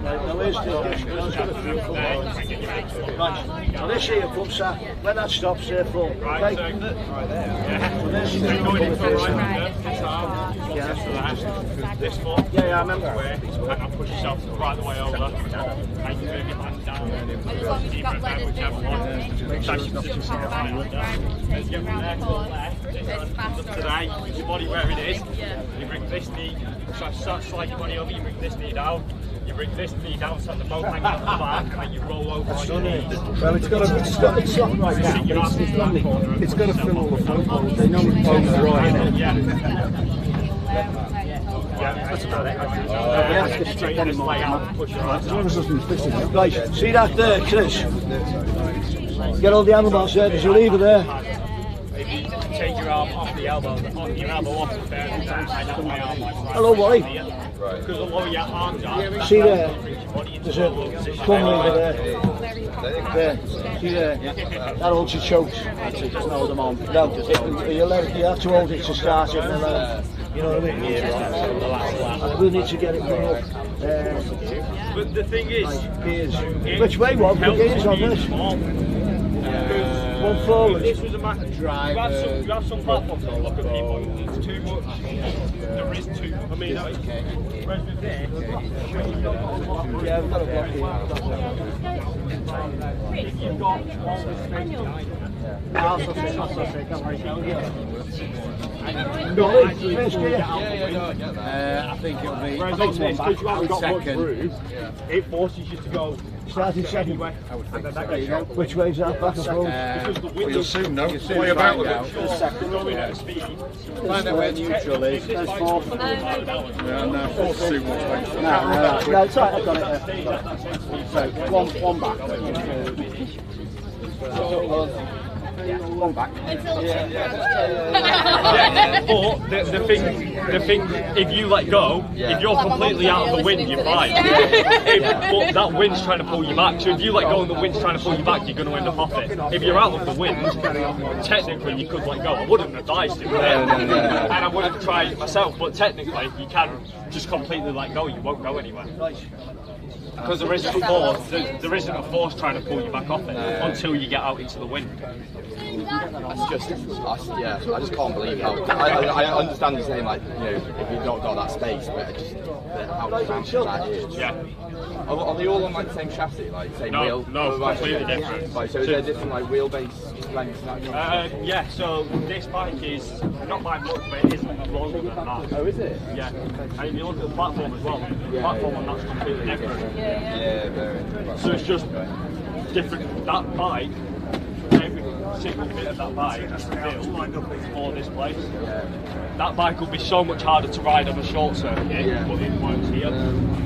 Now here's right, so this here front sat, when that stops there full, okay? So this is This foot. Yeah, I remember. And push yourself right the way over. And you move your hands down. Deep breath out, whichever one. Touch your position and get from there to the left. Today, your body where it is. You bring this knee, so slide your body over, you bring this knee down. You bring this knee down so the boat hangs out the back and you roll over on your knee. Well, it's not right now. It's got to fill all the footballs. They know it's right. Yeah, that's about it. Right, see that there, Chris? Get all the handlebars there, there's a lever there. If you take your arm off the elbow, your elbow off the fair, and that's my arm like that. Hello, Wally. Because the lower your arms are, see there, there's a plumb lever there. There, see there, that holds your chokes. Just hold them on. No, you have to hold it to start it, and then, you know what I mean? And we need to get it going up. But the thing is, gears. Which way was the gears on this? One forward. This was a matter of drive. You have some platforms that look at people, it's too much. The there is two. I mean, whereas with this, Yeah, we've got a block here. if you've got all the space behind it. I'll say, don't worry. No, First gear. I think it'll be. Whereas I on think this, one because you haven't back, got much second. room, it forces you to go Starting second. anyway. And then that There you gets go. Which way's that? Back and forward? because the Well, wind you'll soon know. Play about with it. going at speed. Find out where neutral is. There's fourth. Yeah, no, fourth too much space. No, it's right, I've got it there. So, one back. One back. Yeah, but the thing, if you let go, if you're completely out of the wind, you're fine. But that wind's trying to pull you back. So if you let go and the wind's trying to pull you back, you're going to end up off it. If you're out of the wind, technically you could let go. I wouldn't advise it, and I wouldn't try it myself. But technically, you can just completely let go. You won't go anywhere. Because there isn't a force, there isn't a force trying to pull you back off it until you get out into the wind. I just can't believe how. I understand you saying, like, you know, if you've not got that space, but how cramped that is. Yeah. Are they all on like the same chassis, like same wheel? No, completely different. Like, so is there different like wheelbase lengths and that kind of stuff? Yeah, so this bike is not by much, but it isn't longer than that. Oh, is it? Yeah. And if you look at the platform as well, the platform on that's completely different. Yeah, very. So it's just different. That bike, every single bit of that bike is built for this place. That bike will be so much harder to ride on a short circuit, but it works here.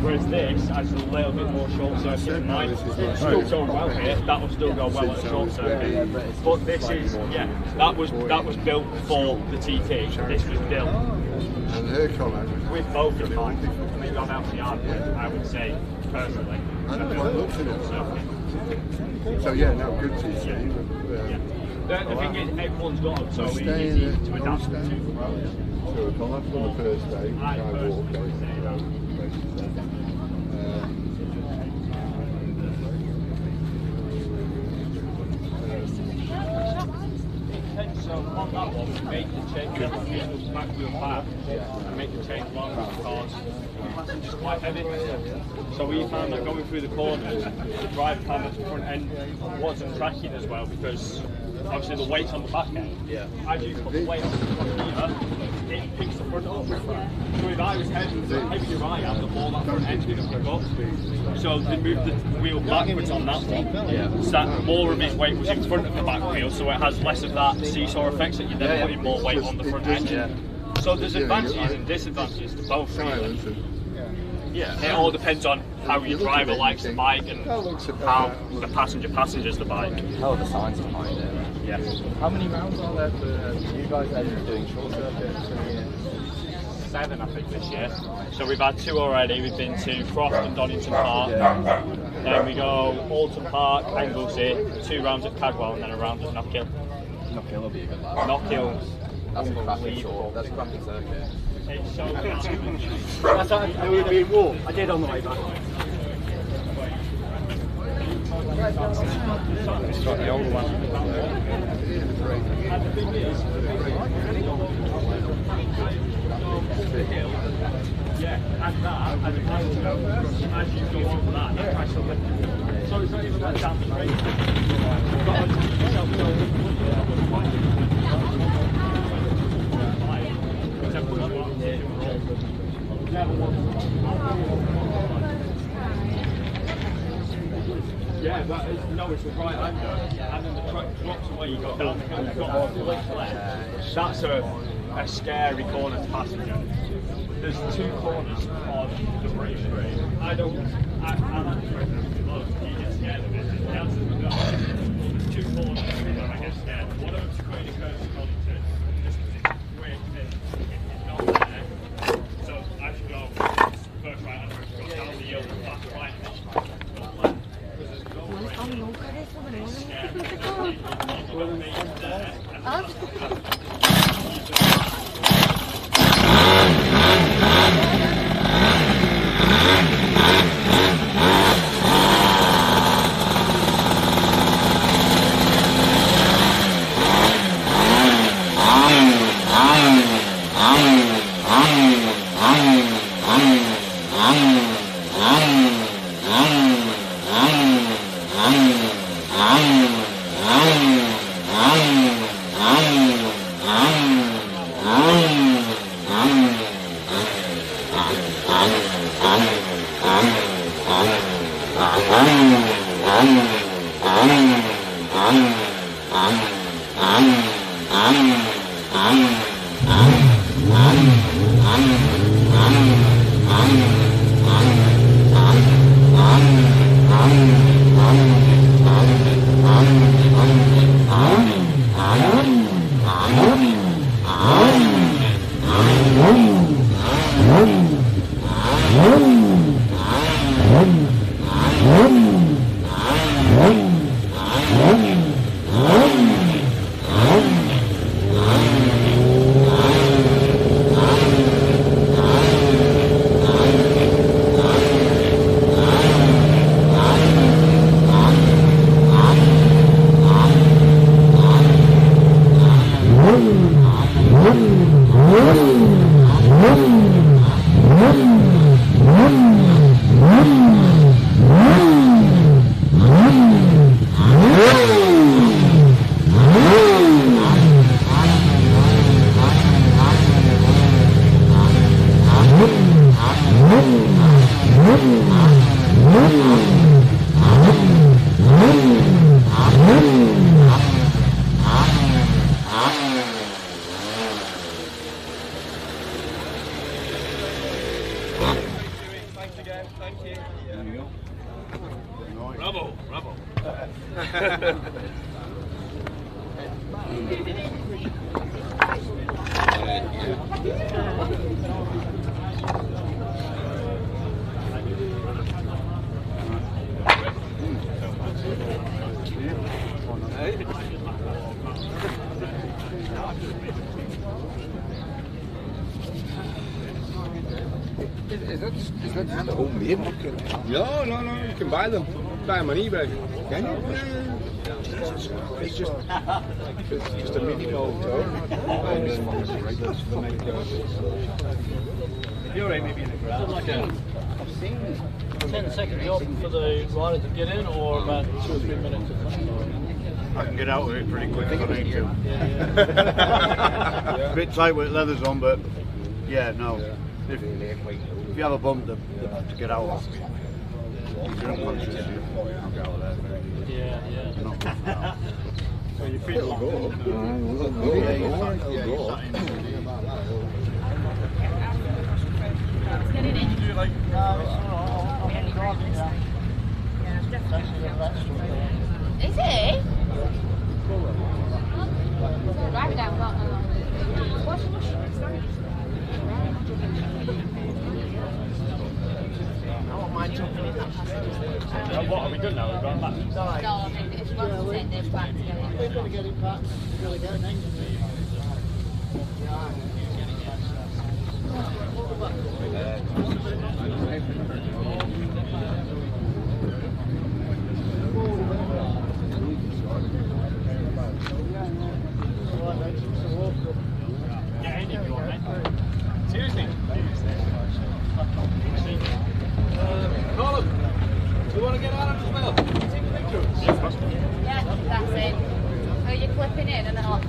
Whereas this has a little bit more short circuit than mine. It's still going well here. That will still go well at a short circuit. But this is, that was built for the TT. This was built. And her comment. With both of mine. I mean, gone out the yard with, I would say, personally. And quite looks at it. So yeah, no, good to see. The thing is, everyone's got them, so it's easy to adapt to. So if I'm up on the first day, I walk. So on that one, we make the change back wheel back and make the change longer because the passenger's quite heavy. So we found that going through the corners, the drive camera's front end wasn't tracking as well because obviously the weight's on the back end. As you put the weight on the front here, it picks the front up. So if I was heavy, the heavier I am, the more that front end's going to pick up. So they moved the wheel backwards on that one, so that more of its weight was in front of the back wheel, so it has less of that seesaw effect that you're then putting more weight on the front end. So there's advantages and disadvantages to both. Yeah, it all depends on how your driver likes the bike and how the passengers the bike. Oh, the science behind it. Yeah. How many rounds are there for you guys that are doing short circuits? 7, I think, this year. So we've had 2 already. We've been to Croft and Donington Park. Then we go Alton Park, Anglesey, 2 rounds at Cadwell, and then a round at Knockhill. Knockhill will be a good lap. Knockhill. That's a cracking short. That's a cracking circuit. It's so good. That's how we were being warm. I did on the way back. It's like the older one. And the thing is, and that, and as you go over that, that cracks up. So it's not even like down the straight. Yeah, but it's a right hander, and then the truck drops away, you got down the hill, you've got all the way left. That's a scary corner to passenger. There's 2 corners on the bridge. I like the bridge, you get scared of it. The answer is no. There's 2 corners where I get scared. One of them's Queen Curse Collington, just because it's quick and it's not there. So as you go first right hand, go down the hill, back right and then you go left. Bravo, bravo. Is that just the homemade? No, you can buy them. Buy them on eBay. Can you? It's just a mini gold toe. You're right, maybe in the ground. Like a 10 second job for the rider to get in, or about 2 or 3 minutes. I can get out of it pretty quick if I need to. Yeah. A bit tight with leathers on, but yeah, no. If you have a bump to get out of, if you're unconscious, you can't get out of there. Yeah. Not good for that. So you feel It'll go. Is it? Drive it down, what's the I won't mind jumping in that passenger. What, are we good now? We've got that? No, I mean, if you want to take this back together. We've got to get it back. We've got to get an engine. Get in if you want, mate. Seriously? Colin, do you want to get out of as well? Take a picture? Yeah, that's it. So you're clipping in and then off.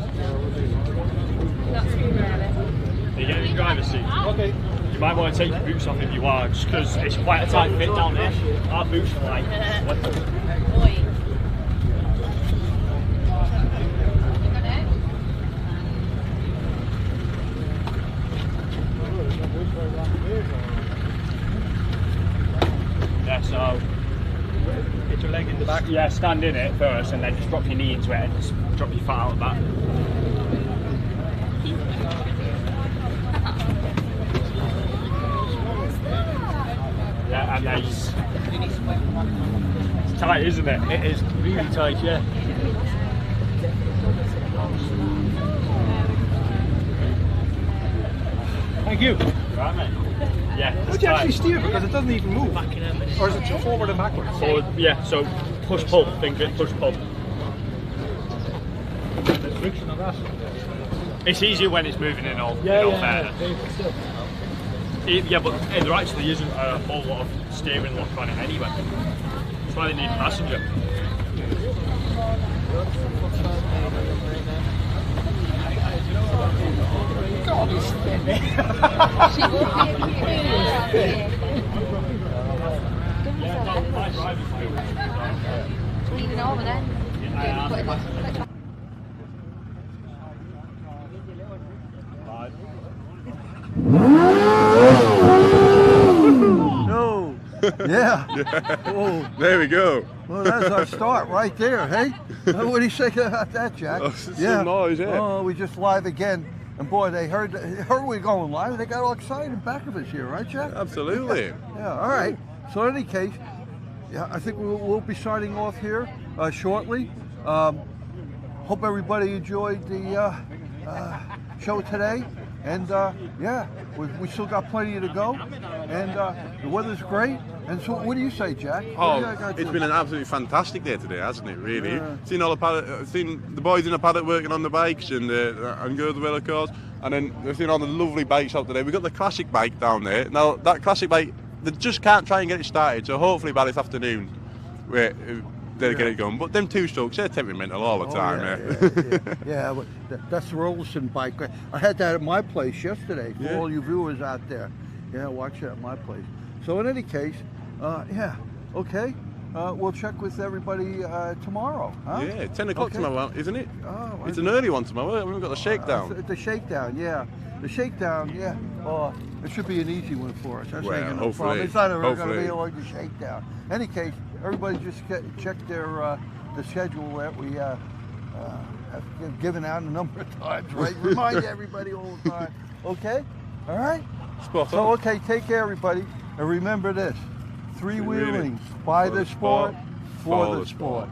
That's screwdriver. You get in the driver's seat. Okay. You might want to take your boots off if you are, just because it's quite a tight fit down there. Our boots are like... Oi. Yeah, so get your leg in the back. Yeah, stand in it first and then just drop your knee into it and just drop your foot out of that. Yeah, and then it's tight, isn't it? It is really tight, yeah. Thank you. Right, mate. Yeah. Would you actually steer because it doesn't even move? Or is it forward and backwards? Forward, yeah, so push pull, think it, push pull. There's friction on that. It's easier when it's moving in all fairness. Yeah, but there actually isn't a whole lot of steering lock on it anyway. That's why they need a passenger. God, he's thin. Leaning over then. No. Yeah. Oh. There we go. Well, that's our start right there, hey? What do you say about that, Jack? Oh, it's some noise, yeah. Oh, we just live again And boy, they heard we were going live. They got all excited back of us here, right, Jack? Absolutely. Yeah. All right. So in any case, yeah, I think we'll be signing off here shortly. Hope everybody enjoyed the show today. And yeah, we still got plenty to go, and the weather's great. And so, what do you say, Jack? It's been an absolutely fantastic day today, hasn't it? Really, seen the boys in the paddock working on the bikes and girls as well, of course. And then we've seen all the lovely bikes out today. We've got the classic bike down there. Now that classic bike, they just can't try and get it started. So hopefully by this afternoon, they'll get it going. But them two-strokes, they're temperamental all the time. Yeah, that's the Rollerson bike. I had that at my place yesterday for all you viewers out there. Yeah, watch it at my place. So in any case, yeah, okay. We'll check with everybody tomorrow. Huh? Yeah, 10 o'clock tomorrow, isn't it? Oh, it's an early one tomorrow. We've got the shakedown. The shakedown, yeah. The shakedown, yeah. Oh, it should be an easy one for us. That's no problem. It's not going to be like the shakedown. In any case, everybody just check the schedule that we have given out a number of times, right? Remind everybody all the time. Okay? All right? So, okay, take care, everybody. And remember this, three-wheeling, by the sport, for the sport.